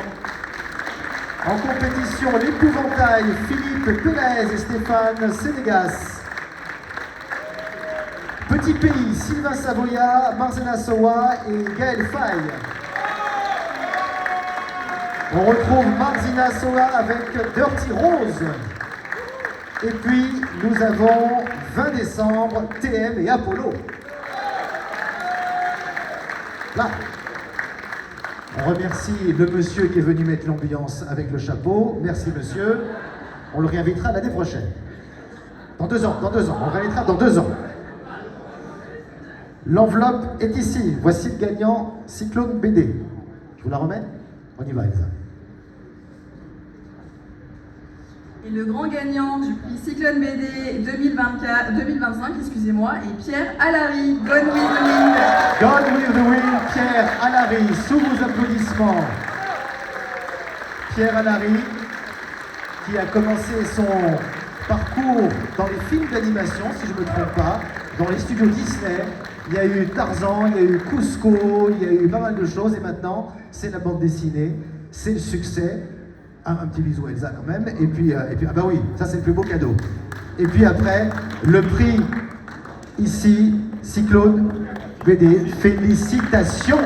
En compétition, l'Épouvantail, Philippe Pelaez et Stéphane Sénégas. Petit Pays, Sylvain Savoya, Marzena Sowa et Gaël Faye. On retrouve Marzena Sowa avec Dirty Rose. Et puis, nous avons 20 décembre, TM et Apollo. Là. On remercie le monsieur qui est venu mettre l'ambiance avec le chapeau. Merci monsieur. On le réinvitera l'année prochaine. Dans 2 ans, on le réinvitera dans 2 ans. L'enveloppe est ici. Voici le gagnant Cyclone BD. Je vous la remets? On y va, Elsa. Et le grand gagnant du prix Cyclone BD 2025, excusez-moi, est Pierre Alary, Gone with the Wind. Gone with the Wind, Pierre Alary, sous vos applaudissements. Pierre Alary, qui a commencé son parcours dans les films d'animation, si je ne me trompe pas, dans les studios Disney. Il y a eu Tarzan, il y a eu Cusco, il y a eu pas mal de choses, et maintenant, c'est la bande dessinée, c'est le succès. Un petit bisou à Elsa quand même, et puis ah bah oui, ça c'est le plus beau cadeau. Et puis après, le prix ici, Cyclone BD, félicitations.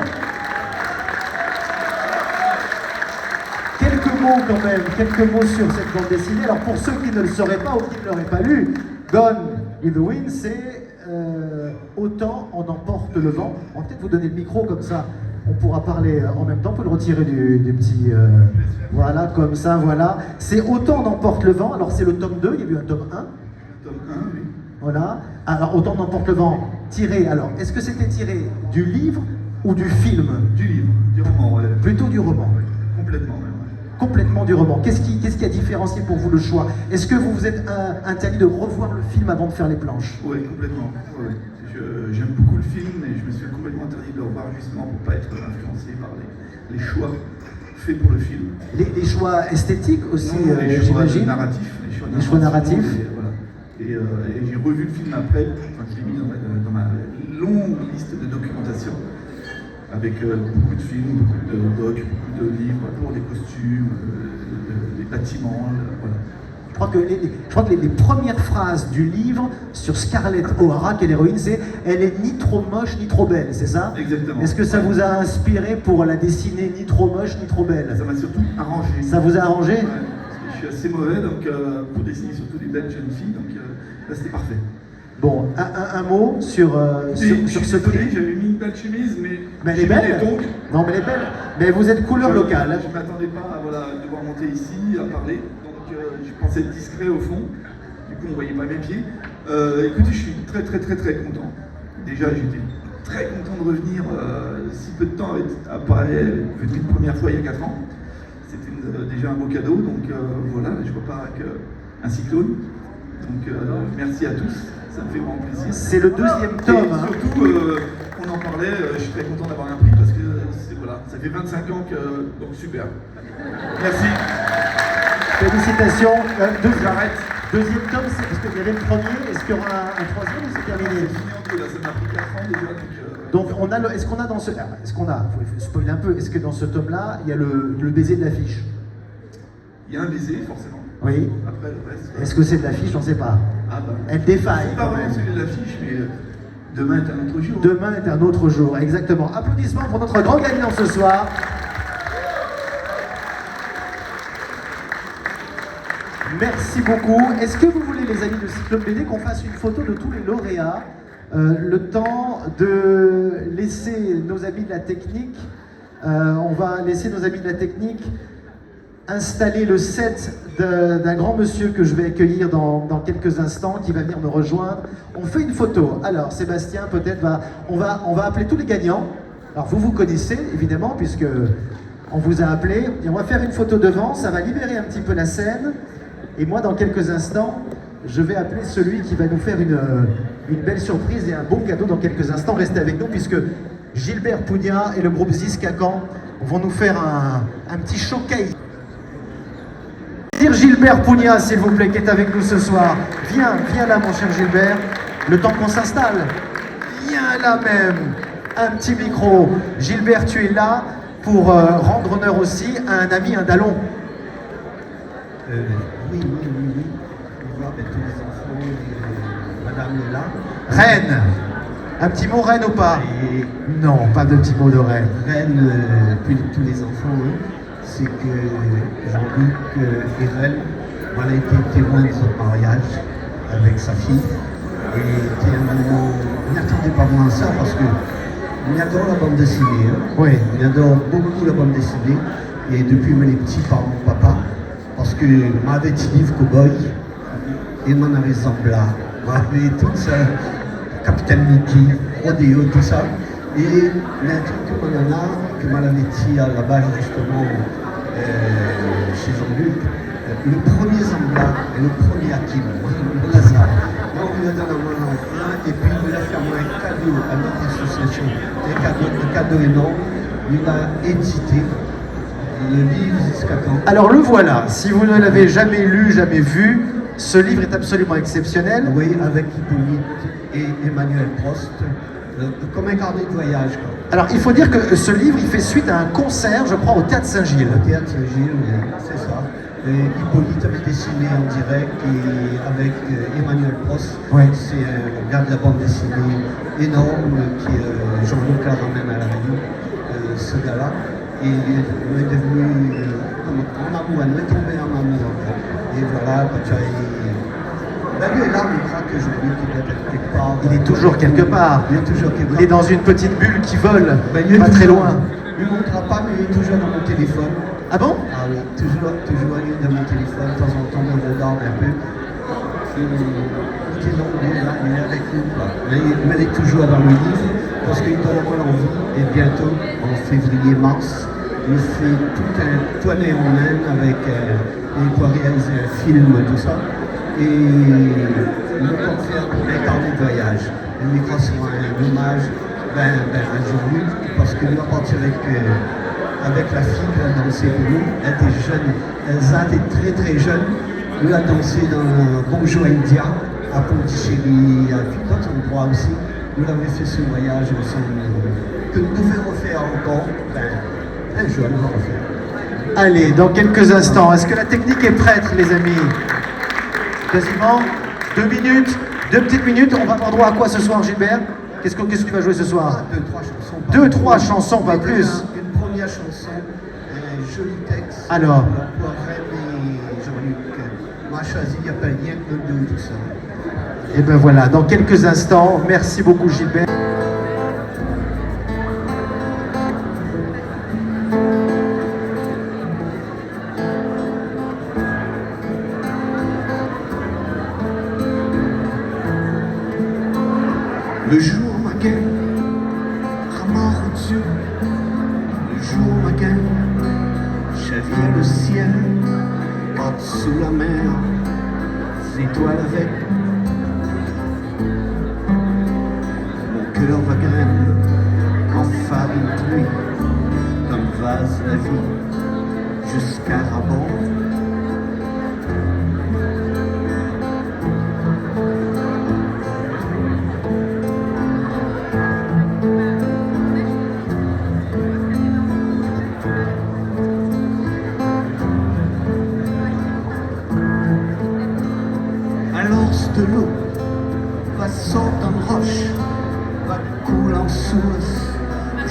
Quelques mots quand même, quelques mots sur cette bande dessinée. Alors pour ceux qui ne le sauraient pas ou qui ne l'auraient pas lu, Gone with the Wind, c'est Autant on emporte le vent. On va peut-être vous donner le micro comme ça. On pourra parler en même temps, on peut le retirer du petit... voilà, comme ça, voilà. C'est Autant on emporte le vent, alors c'est le tome 2, il y a eu un tome 1. Tome 1, oui. Voilà. Alors Autant on emporte le vent, tiré, alors, est-ce que c'était tiré du livre ou du film? Du livre, du roman, ouais. Plutôt du roman. Ouais, complètement, même. Ouais. Complètement du roman. Qu'est-ce qui a différencié pour vous le choix? Est-ce que vous vous êtes interdit de revoir le film avant de faire les planches? Oui, complètement. Ouais. J'aime beaucoup le film et je me suis complètement interdit de le revoir justement pour ne pas être influencé par les choix faits pour le film. Les choix esthétiques aussi, les choix j'imagine. narratifs. Les choix narratifs. Et, voilà. Et j'ai revu le film après, enfin, je l'ai mis dans ma longue liste de documentation, avec beaucoup de films, beaucoup de docs, beaucoup de livres pour les costumes, les bâtiments, voilà. Je crois que les premières phrases du livre sur Scarlett O'Hara, qui est l'héroïne, c'est « Elle est ni trop moche ni trop belle », c'est ça? Exactement. Est-ce que ça vous a inspiré pour la dessiner ni trop moche ni trop belle? Ça m'a surtout arrangé. Ça vous a arrangé? Ouais, parce que je suis assez mauvais donc, pour dessiner surtout des belles jeunes filles, donc là c'était parfait. Bon, un mot sur ce prix. J'avais mis une belle chemise, mais elle est belle. Donc, non, mais elle est belle. Mais vous êtes couleur locale. Je ne m'attendais pas à devoir monter ici, à parler. Je pensais être discret au fond, du coup on ne voyait pas mes pieds. Écoutez, je suis très content. Déjà j'étais très content de revenir si peu de temps après venu une première fois il y a 4 ans. C'était déjà un beau cadeau, donc voilà, je repars avec un cyclone. Donc merci à tous, ça me fait vraiment plaisir. C'est le 2e tome. Et surtout, on en parlait, je suis très content d'avoir un prix parce que voilà, ça fait 25 ans que... Donc super. Merci. Félicitations. J'arrête. Deuxième tome, c'est parce qu'il y avait le premier. Est-ce qu'il y aura un troisième ou c'est terminé? C'est fini en deux, là, ça m'a pris 4 ans déjà. Donc, Donc, est-ce qu'on a dans ce... Est-ce qu'on a... Faut spoiler un peu. Est-ce que dans ce tome-là, il y a le baiser de l'affiche? il y a un baiser, forcément. Oui. Après, le reste. Est-ce que c'est de l'affiche? On ne sait pas. Ah bah. Elle défaille C'est pas quand vraiment même. celui de l'affiche, mais demain est un autre jour. Demain est un autre jour, exactement. Applaudissements pour notre grand gagnant ce soir. Merci beaucoup. Est-ce que vous voulez, les amis de Cyclone BD, qu'on fasse une photo de tous les lauréats? Le temps de laisser nos amis de la technique, on va laisser nos amis de la technique installer le set d'un grand monsieur que je vais accueillir dans quelques instants, qui va venir me rejoindre. On fait une photo. Alors Sébastien peut-être on va appeler tous les gagnants. Alors vous connaissez évidemment puisque on vous a appelé, et on va faire une photo devant, ça va libérer un petit peu la scène, et moi dans quelques instants je vais appeler celui qui va nous faire une belle surprise et un bon cadeau dans quelques instants. Restez avec nous puisque Gilbert Pugna et le groupe Ziskakan vont nous faire un petit showcase. Gilbert Pugna, s'il vous plaît, qui est avec nous ce soir. Viens là, mon cher Gilbert. Le temps qu'on s'installe. Viens là même. Un petit micro. Gilbert, tu es là pour rendre honneur aussi à un ami, un dallon. Oui. On va avec tous les enfants. Madame est là. Reine. Un petit mot Reine ou pas? Non, pas de petit mot de Reine. Reine, puis tous les enfants, hein, c'est que Jean-Luc Hérel, voilà, était témoin de son mariage avec sa fille. Et c'était un moment, on n'y attendait pas moins ça parce que on adore la bande dessinée. Hein. Oui. On adore beaucoup la bande dessinée. Et depuis on est petit par mon papa, parce que m'avait livre Cowboy et m'en avait Zambla, m'avait tout ça, Capitaine Mickey, Rodeo, tout ça. Et il y a un truc que m'en avait dit à la base justement chez Jean-Luc, le premier Zambla et le premier Hakim, Lazare. Donc il a donné un et puis il a fait un cadeau à notre association, un cadeau énorme. Il a édité le livre Ziskakan. Alors le voilà, si vous ne l'avez jamais lu, jamais vu, ce livre est absolument exceptionnel. Oui, avec Hippolyte et Emmanuel Prost, comme un carnet de voyage. Quoi. Alors il faut dire que ce livre, il fait suite à un concert, je crois, au Théâtre Saint-Gilles. Au Théâtre Saint-Gilles, oui, c'est ça. Et Hippolyte avait dessiné en direct et avec Emmanuel Prost. Oui. C'est un gars de la bande dessinée énorme qui Jean-Luc la ramène à la radio, ce gars-là. Et on est devenu en amour, on est tombé en amour. Et voilà, quand tu as... Ben lui est là, on croit que Jean-Luc il doit être quelque part. Il est toujours quelque part. Il est toujours quelque part. Il est dans une petite bulle qui vole, Ben, il est pas très toujours- loin. Il ne montrera pas, mais il est toujours dans mon téléphone. Ah bon? Ah oui, toujours il est dans mon téléphone. De temps en temps, on regarde un peu. Il est là, il est avec nous. Quoi. Mais il est toujours dans le livre parce qu'il donne moi l'envie. Et bientôt, en février-mars, il fait tout un tournée en Inde avec. Il pourra réaliser un film, tout ça. Et il va faire un carnet de voyage. Le micro sera un hommage à Jean-Luc parce qu'il va partir avec la fille qui a dansé pour nous. Elle était jeune, Elsa était très très jeune. Nous a dansé dans Bonjour India, à Pondichéry, à d'autres endroits aussi. Nous avons fait ce voyage ensemble que nous devons refaire encore. Un jour, nous allons refaire. Allez, dans quelques instants, est-ce que la technique est prête, les amis? Quasiment 2 minutes, 2 petites minutes. On va avoir droit à quoi ce soir, Gilbert? Qu'est-ce que tu vas jouer ce soir? 2-3 chansons. 2-3 chansons, pas plus. Une première chanson, un joli texte. Alors. Pour Reine et Jean-Luc. Moi, choisi, il n'y a pas rien que de tout ça. Et ben voilà, dans quelques instants, merci beaucoup, Gilbert. Le jour maquin, ramard au-dessus. Le jour maquin, chavire le ciel. Par-dessous la mer, étoiles avec. Mon cœur va graine en farine pluie, comme vase la vie, jusqu'à rabord.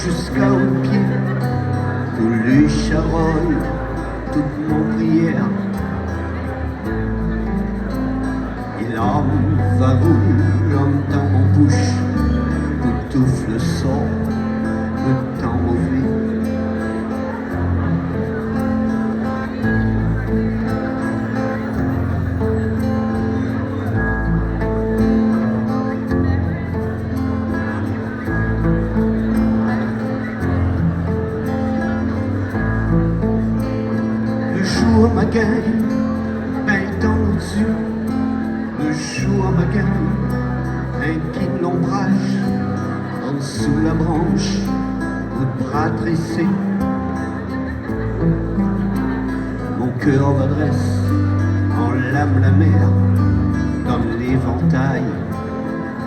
jusqu'aux pieds, tous les charognes, toute mon prière. Et l'âme va roulant dans mon bouche, tout touffe le sort, le temps mauvais. Ma gagne, peint tendu, le jour ma gagne, incline l'ombrage, en dessous la branche, au bras tressé. Mon cœur m'adresse en lame la mer, comme l'éventail,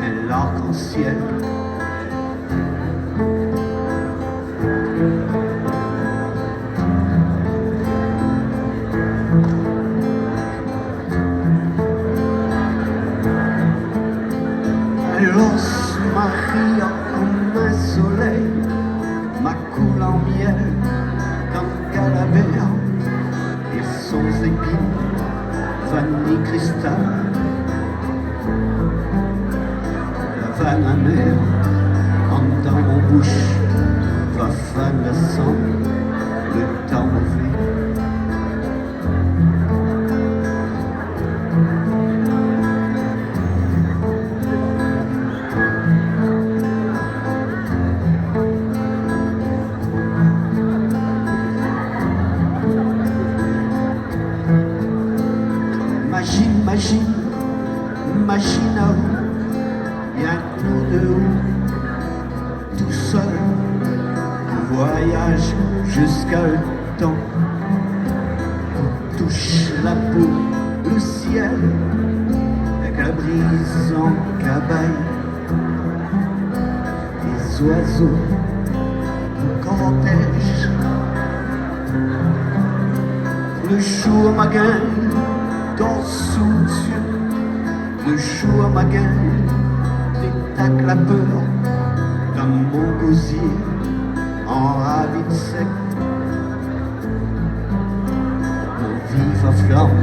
un arc-en-ciel. L'os Maria comme un soleil, ma coule en miel comme calavère, et sans épines, vanille cristal. La vanne amère, en dans mon bouche, va fan la sang, le temps mauvais. Imagine à où, y'a que nous deux, tout seul, on voyage jusqu'à le temps, on touche la peau, le ciel, avec la brise en cabaye, les oiseaux, le cortège, le jour ma gagne, dort sous Dieu. Le jour ma gagne, détaque la peur, comme mon gosier en ravi de sec. Mon vif à flamme,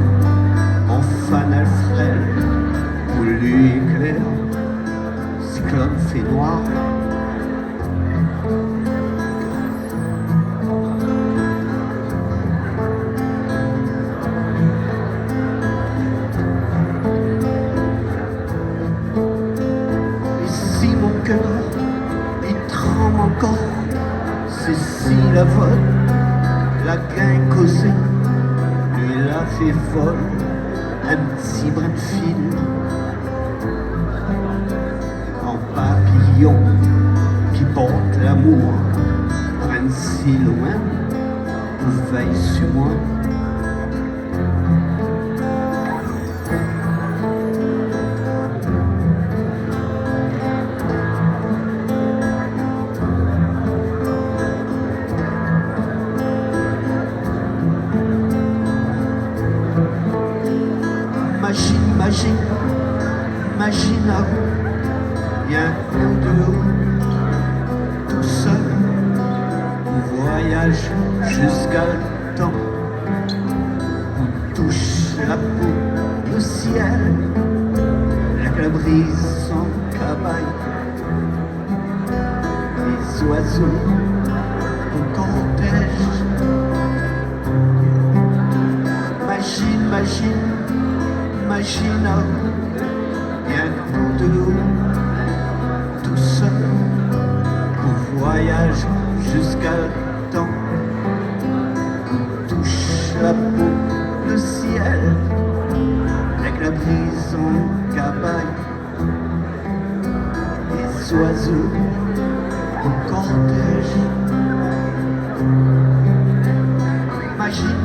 en fanal frêle, pour lui éclair, cyclone fait noir. C'est si la vole, la gain causée, lui la fait folle, un petit brin de fil, en papillon qui porte l'amour, prenne si loin, ou veille sur moi. Imagine à où, y'a un de haut, tout seul, on voyage jusqu'à le temps, on touche la peau, le ciel, avec la brise en cabaye, les oiseaux au cortège. Imagine à où, y'a un de l'eau, tout seul, on voyage jusqu'à le temps, on touche la peau, le ciel, avec la brise en cabaye, les oiseaux au cortège. Imagine.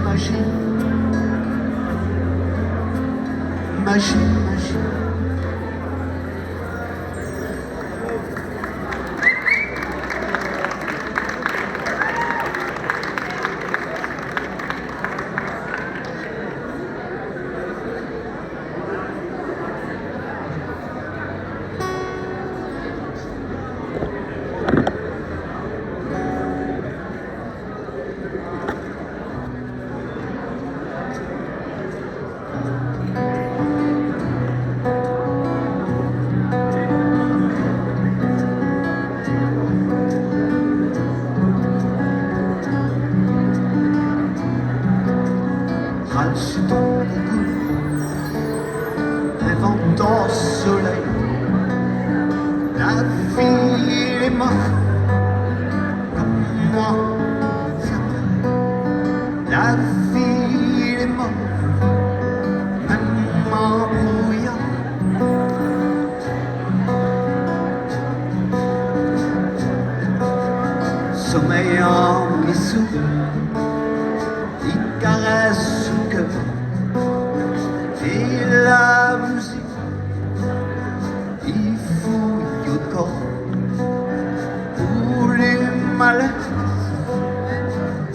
tellement la vie est morte, même en brouillant. Sommeillant mes sous, il caresse le cœur et la musique, il fouille au corps pour les malaises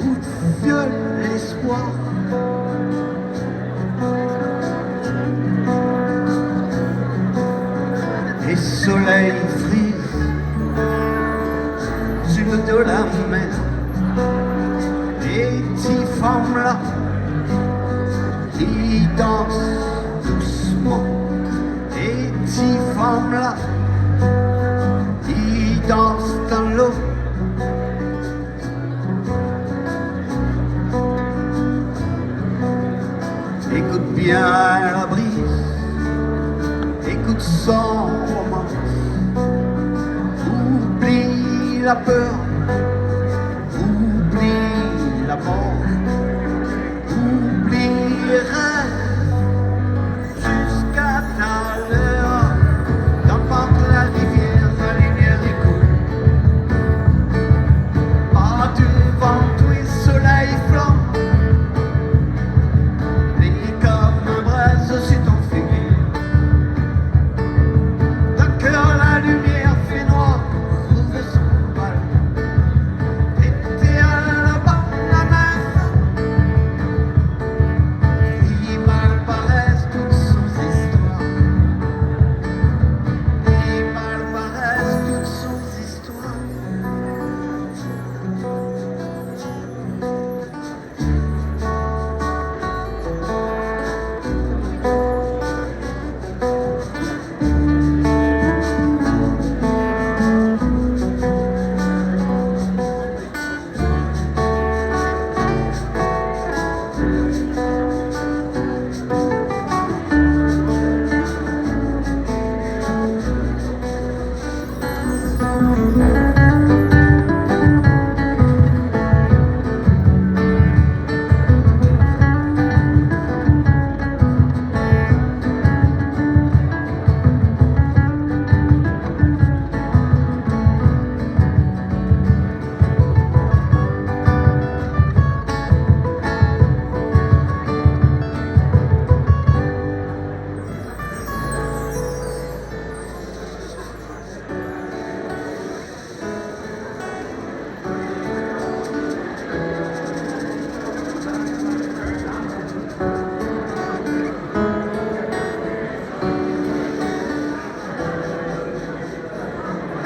ou viole l'espoir. Et soleil frise sur de la mer, et t'y femmes là qui dansent doucement, et t'y femmes là qui dansent dans l'eau. Écoute bien la brise, écoute son romance, oublie la peur, oublie la mort, oublie les rêves, jusqu'à ta l'heure, d'emporter la lumière écoule. Pas devant tous les soleils flammes, et comme un braise sur ton figure. D'un cœur la lumière fait noir, ouvre son bal. Et t'es à la bande la main. Il mal paraissent toutes son histoire. Il mal paraissent toutes son histoire.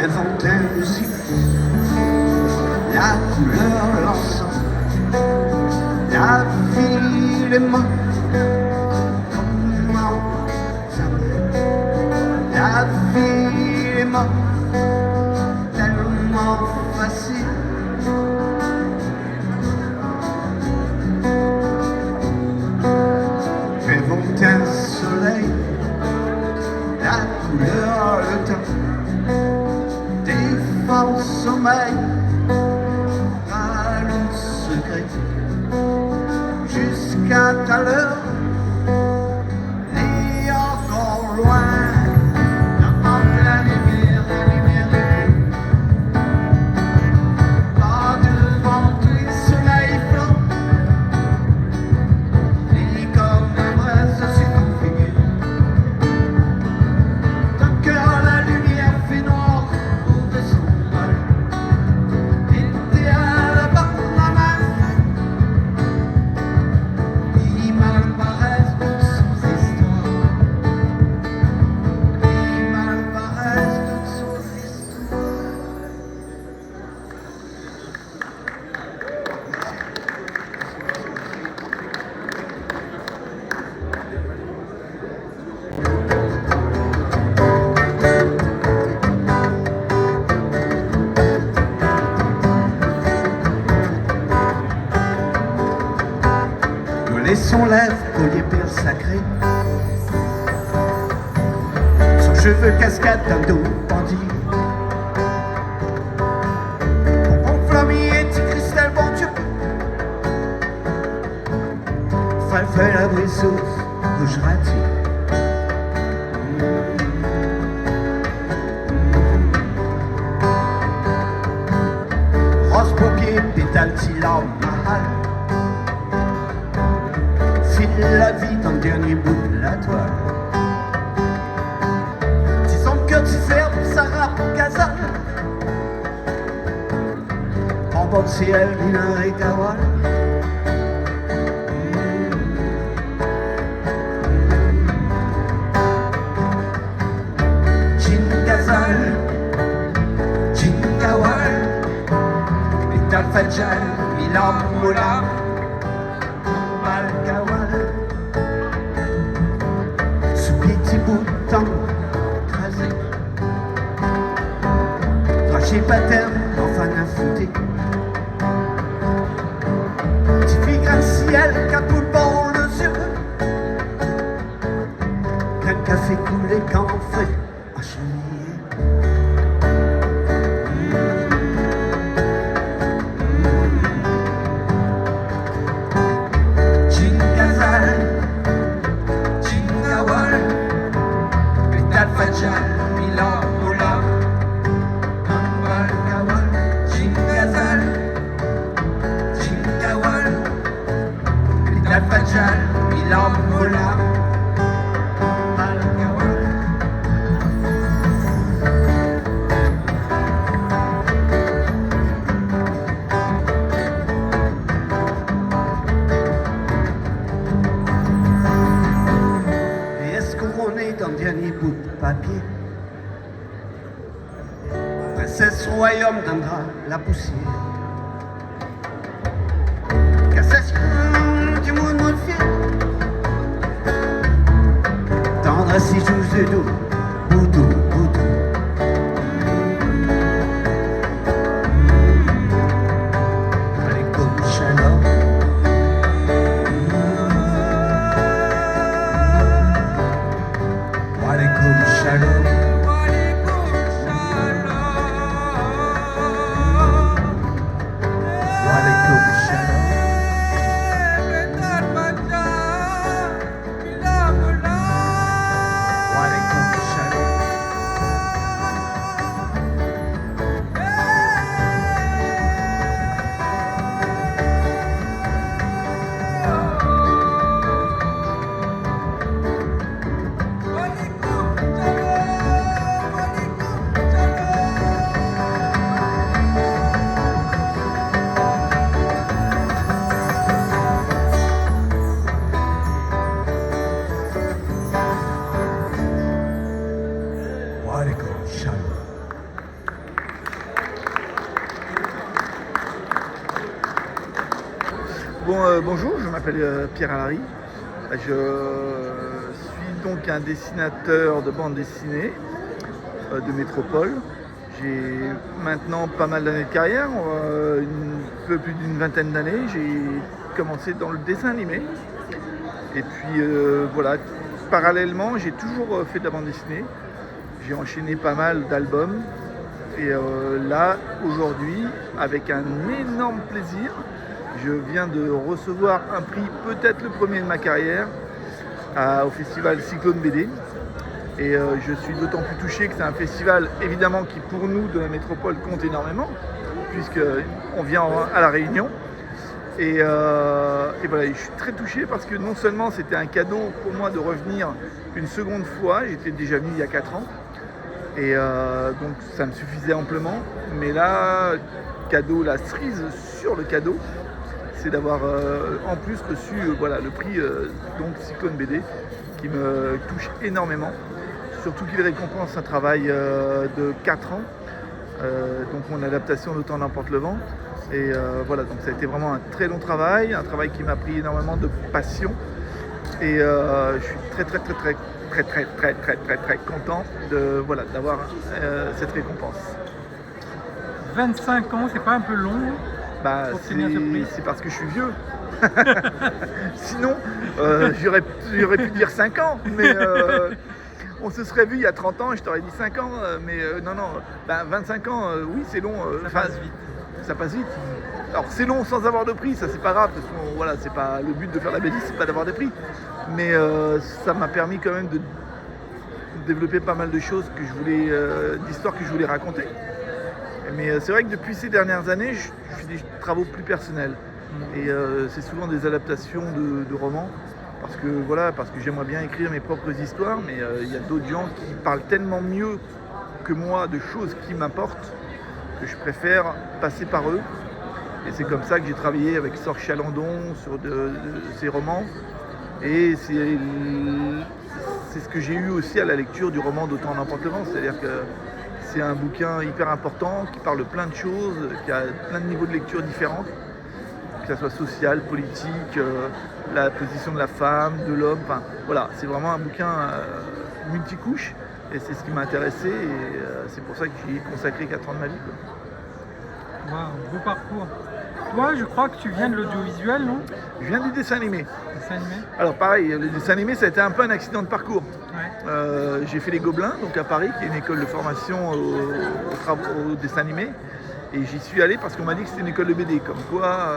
Invente un musique, la couleur, l'ensemble, la vie, les mains, comment ça va? La vie, les mains, tellement facile. Invente un soleil, la couleur, le temps. Défend le sommeil, à le secret, jusqu'à tout à l'heure, et encore loin, n'importe la lumière est pas devant tous les soleils blancs, et comme un braise sur ton figure, ton cœur la lumière fait noir. Et son lèvre, collier perle sacré, son cheveu cascade d'un dos bandit. Bonbon flamier, ressources Gujarati. Rose bouquet, pétale, tilam, mahal. File la vie dans le dernier bout de la toile. Disons que tu fermes Sarah pour Gazal. En bord ciel, une et Kawal. Jin Gazal, Jin Kawal, Pétal Fajal, Milam Moula, Mal Kawal. Sous petit bout de temps, crasé. Traché paterne, enfin affûté. Ciel, capoule bon le yeux. Qu'un café coulé quand on fait à cheniller. Jin Gazal, Jin Kawal, Pétal Fajal, Milan Moula, Ambal Kawal, Jin Gazal, Jin Kawal. La Fajal, Milan Moula, Al-Kawal. Et est-ce qu'on est dans le dernier bout de papier? Princesse royaume donnera la poussière. Cassation du monde modifié. Tendresse et joues de dos, boudou, boudou. Alaikum shalom. Alaikum shalom. Alaikum shalom. Bonjour, je m'appelle Pierre Alary. Je suis donc un dessinateur de bande dessinée de métropole. J'ai maintenant pas mal d'années de carrière, un peu plus d'une vingtaine d'années. J'ai commencé dans le dessin animé. Et puis voilà, parallèlement, j'ai toujours fait de la bande dessinée. J'ai enchaîné pas mal d'albums. Et là, aujourd'hui, avec un énorme plaisir, je viens de recevoir un prix, peut-être le premier de ma carrière, au festival Cyclone BD. Et je suis d'autant plus touché que c'est un festival, évidemment, qui pour nous, de la métropole, compte énormément, puisqu'on vient à La Réunion. Et voilà, je suis très touché parce que non seulement c'était un cadeau pour moi de revenir une seconde fois, j'étais déjà venu il y a 4 ans, et donc ça me suffisait amplement. Mais là, cadeau, la cerise sur le cadeau, c'est d'avoir en plus reçu le prix donc Cyclone BD, qui me touche énormément, surtout qu'il récompense un travail de 4 ans, donc mon adaptation d'Autant n'emporte le vent. Et voilà, donc ça a été vraiment un très long travail, un travail qui m'a pris énormément de passion, et je suis très content d'avoir cette récompense. 25 ans, c'est pas un peu long? C'est parce que je suis vieux. Sinon, j'aurais pu dire 5 ans, mais on se serait vu il y a 30 ans et je t'aurais dit 5 ans, mais non, 25 ans, oui, c'est long. Ça passe vite. Ça passe vite. Alors c'est long sans avoir de prix, ça c'est pas grave, parce que voilà, c'est pas le but de faire la BD, c'est pas d'avoir des prix. Mais ça m'a permis quand même de développer pas mal de choses que je voulais, d'histoires que je voulais raconter. Mais c'est vrai que depuis ces dernières années, je fais des travaux plus personnels. Et c'est souvent des adaptations de romans. Parce que j'aimerais bien écrire mes propres histoires, mais il y a d'autres gens qui parlent tellement mieux que moi de choses qui m'importent que je préfère passer par eux. Et c'est comme ça que j'ai travaillé avec Sorge Chalandon sur ces romans. Et c'est ce que j'ai eu aussi à la lecture du roman d'Autant n'emporte le vent. C'est-à-dire que c'est un bouquin hyper important qui parle de plein de choses, qui a plein de niveaux de lecture différents, que ce soit social, politique, la position de la femme, de l'homme. Enfin, voilà, c'est vraiment un bouquin multicouche. Et c'est ce qui m'a intéressé. Et c'est pour ça que j'y ai consacré 4 ans de ma vie, quoi. Waouh, beau parcours. Toi, je crois que tu viens de l'audiovisuel, non? Je viens du dessin animé. Dessin animé. Alors pareil, le dessin animé, ça a été un peu un accident de parcours. Ouais. J'ai fait les Gobelins, donc à Paris, qui est une école de formation au dessin animé. Et j'y suis allé parce qu'on m'a dit que c'était une école de BD. Comme quoi,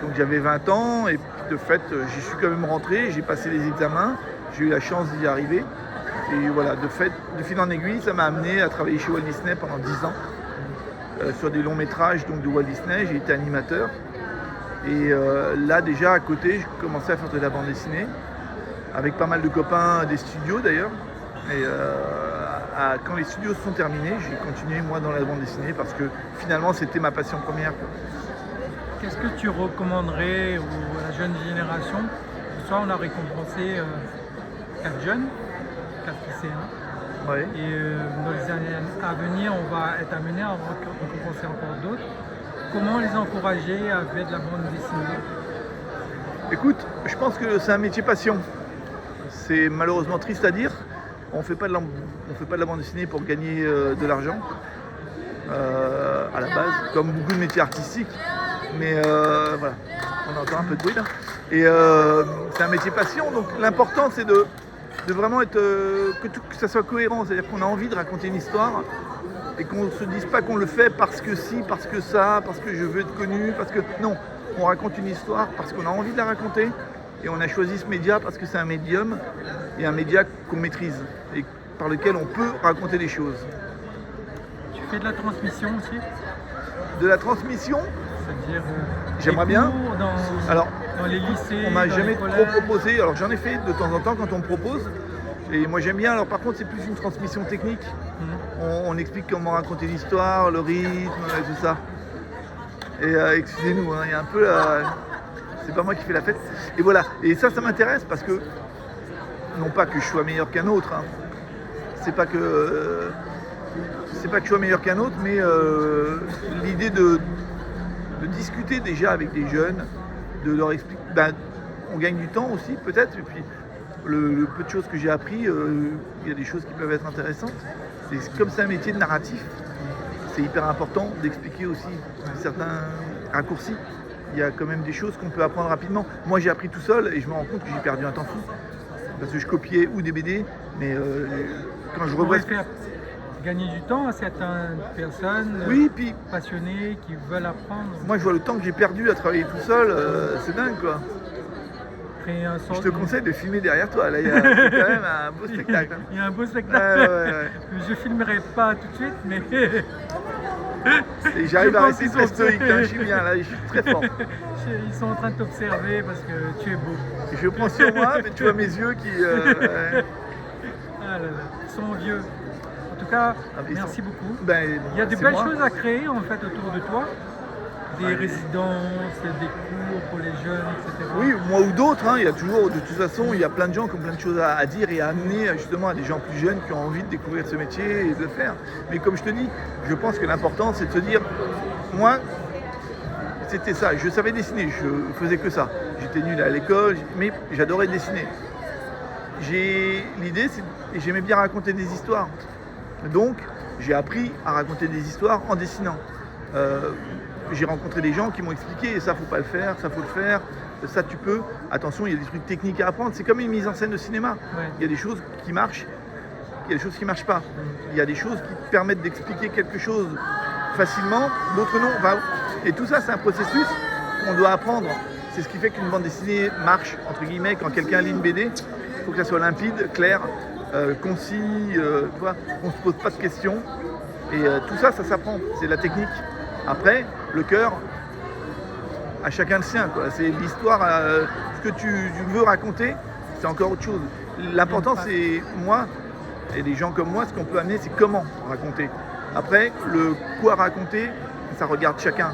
donc j'avais 20 ans et de fait, j'y suis quand même rentré. J'ai passé les examens, j'ai eu la chance d'y arriver. Et voilà, de fil en aiguille, ça m'a amené à travailler chez Walt Disney pendant 10 ans. Sur des longs métrages donc, de Walt Disney, j'ai été animateur. Et là déjà à côté, j'ai commencé à faire de la bande dessinée, avec pas mal de copains des studios d'ailleurs. Et quand les studios se sont terminés, j'ai continué moi dans la bande dessinée parce que finalement c'était ma passion première. Qu'est-ce que tu recommanderais à la jeune génération? Ce soir on a récompensé 4 jeunes, 4 lycéens. Ouais. Et dans les années à venir, on va être amené à récompenser encore d'autres. Comment les encourager à faire de la bande dessinée? Écoute, je pense que c'est un métier passion. C'est malheureusement triste à dire. On ne fait pas de la bande dessinée pour gagner de l'argent, à la base, comme beaucoup de métiers artistiques. Mais voilà, on entend un peu de bruit là. Et c'est un métier passion, donc l'important c'est de vraiment être que ça soit cohérent, c'est-à-dire qu'on a envie de raconter une histoire et qu'on ne se dise pas qu'on le fait parce que si, parce que ça, parce que je veux être connu, parce que non, on raconte une histoire parce qu'on a envie de la raconter et on a choisi ce média parce que c'est un médium et un média qu'on maîtrise et par lequel on peut raconter des choses. Tu fais de la transmission aussi? De la transmission? C'est-à-dire j'aimerais bien. Alors, dans les lycées, on m'a jamais trop proposé. Alors j'en ai fait de temps en temps quand on me propose. Et moi j'aime bien. Alors par contre c'est plus une transmission technique. On explique comment raconter l'histoire, le rythme et tout ça. Et excusez-nous, hein, il y a un peu c'est pas moi qui fais la fête. Et voilà. Et ça m'intéresse parce que non pas que je sois meilleur qu'un autre. Hein. C'est pas que je sois meilleur qu'un autre, mais l'idée de discuter déjà avec des jeunes, de leur expliquer, on gagne du temps aussi peut-être, et puis le peu de choses que j'ai appris, il y a des choses qui peuvent être intéressantes. Comme c'est un métier de narratif, c'est hyper important d'expliquer aussi certains raccourcis. Il y a quand même des choses qu'on peut apprendre rapidement. Moi j'ai appris tout seul et je me rends compte que j'ai perdu un temps fou. Parce que je copiais ou des BD, mais quand je revois... Gagner du temps à certaines personnes puis, passionnées qui veulent apprendre. Moi je vois le temps que j'ai perdu à travailler tout seul, c'est dingue quoi. Je te conseille de filmer derrière toi, là il y a quand même un beau spectacle. Il y a un beau spectacle. Ouais. Je filmerai pas tout de suite, mais... Et j'arrive à rester très stoïque, hein, je suis bien là, je suis très fort. Ils sont en train de t'observer parce que tu es beau. Je prends sur moi, mais tu vois mes yeux qui... Ah là là, ils sont vieux. En tout cas, merci beaucoup. Il y a de belles choses à créer en fait autour de toi. Des résidences, des cours pour les jeunes, etc. Oui, moi ou d'autres, hein, il y a toujours, de toute façon, il y a plein de gens qui ont plein de choses à dire et à amener justement à des gens plus jeunes qui ont envie de découvrir ce métier et de le faire. Mais comme je te dis, je pense que l'important c'est de se dire, moi, c'était ça, je savais dessiner, je faisais que ça. J'étais nul à l'école, mais j'adorais dessiner. L'idée, c'est j'aimais bien raconter des histoires. Donc, j'ai appris à raconter des histoires en dessinant. J'ai rencontré des gens qui m'ont expliqué, ça faut pas le faire, ça faut le faire, ça tu peux. Attention, il y a des trucs techniques à apprendre. C'est comme une mise en scène de cinéma. Ouais. Il y a des choses qui marchent, il y a des choses qui marchent pas. Il y a des choses qui te permettent d'expliquer quelque chose facilement, d'autres non. Enfin, Et tout ça, c'est un processus qu'on doit apprendre. C'est ce qui fait qu'une bande dessinée marche, entre guillemets, quand quelqu'un lit une BD. Il faut que ça soit limpide, clair, concis, tu vois, on ne se pose pas de questions. Et tout ça, ça s'apprend, c'est la technique. Après, le cœur, à chacun le sien, quoi. C'est l'histoire, ce que tu veux raconter, c'est encore autre chose. L'important, c'est moi, et les gens comme moi, ce qu'on peut amener, c'est comment raconter. Après, le quoi raconter, ça regarde chacun.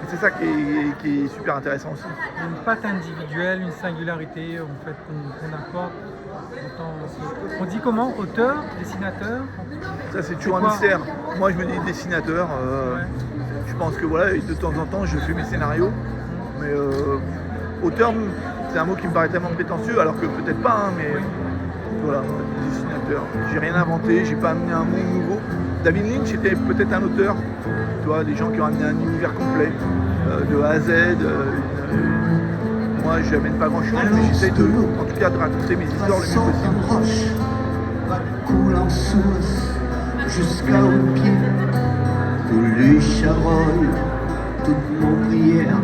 C'est ça qui est super intéressant aussi. Il y a une patte individuelle, une singularité en fait, qu'on apporte. On dit comment? Auteur, dessinateur? Ça c'est toujours un mystère. Moi je me dis dessinateur. Je pense que voilà, de temps en temps je fais mes scénarios. Mais auteur, c'est un mot qui me paraît tellement prétentieux, alors que peut-être pas, hein, mais voilà, dessinateur. J'ai rien inventé, j'ai pas amené un monde nouveau. David Lynch était peut-être un auteur, tu vois, des gens qui ont amené un univers complet, de A à Z. Moi, je n'amène pas grand-chose, mais j'essaie en tout cas de raconter mes histoires le mieux possible. Roche va couler en source jusqu'à au pied, où lui charogne toute mon prière.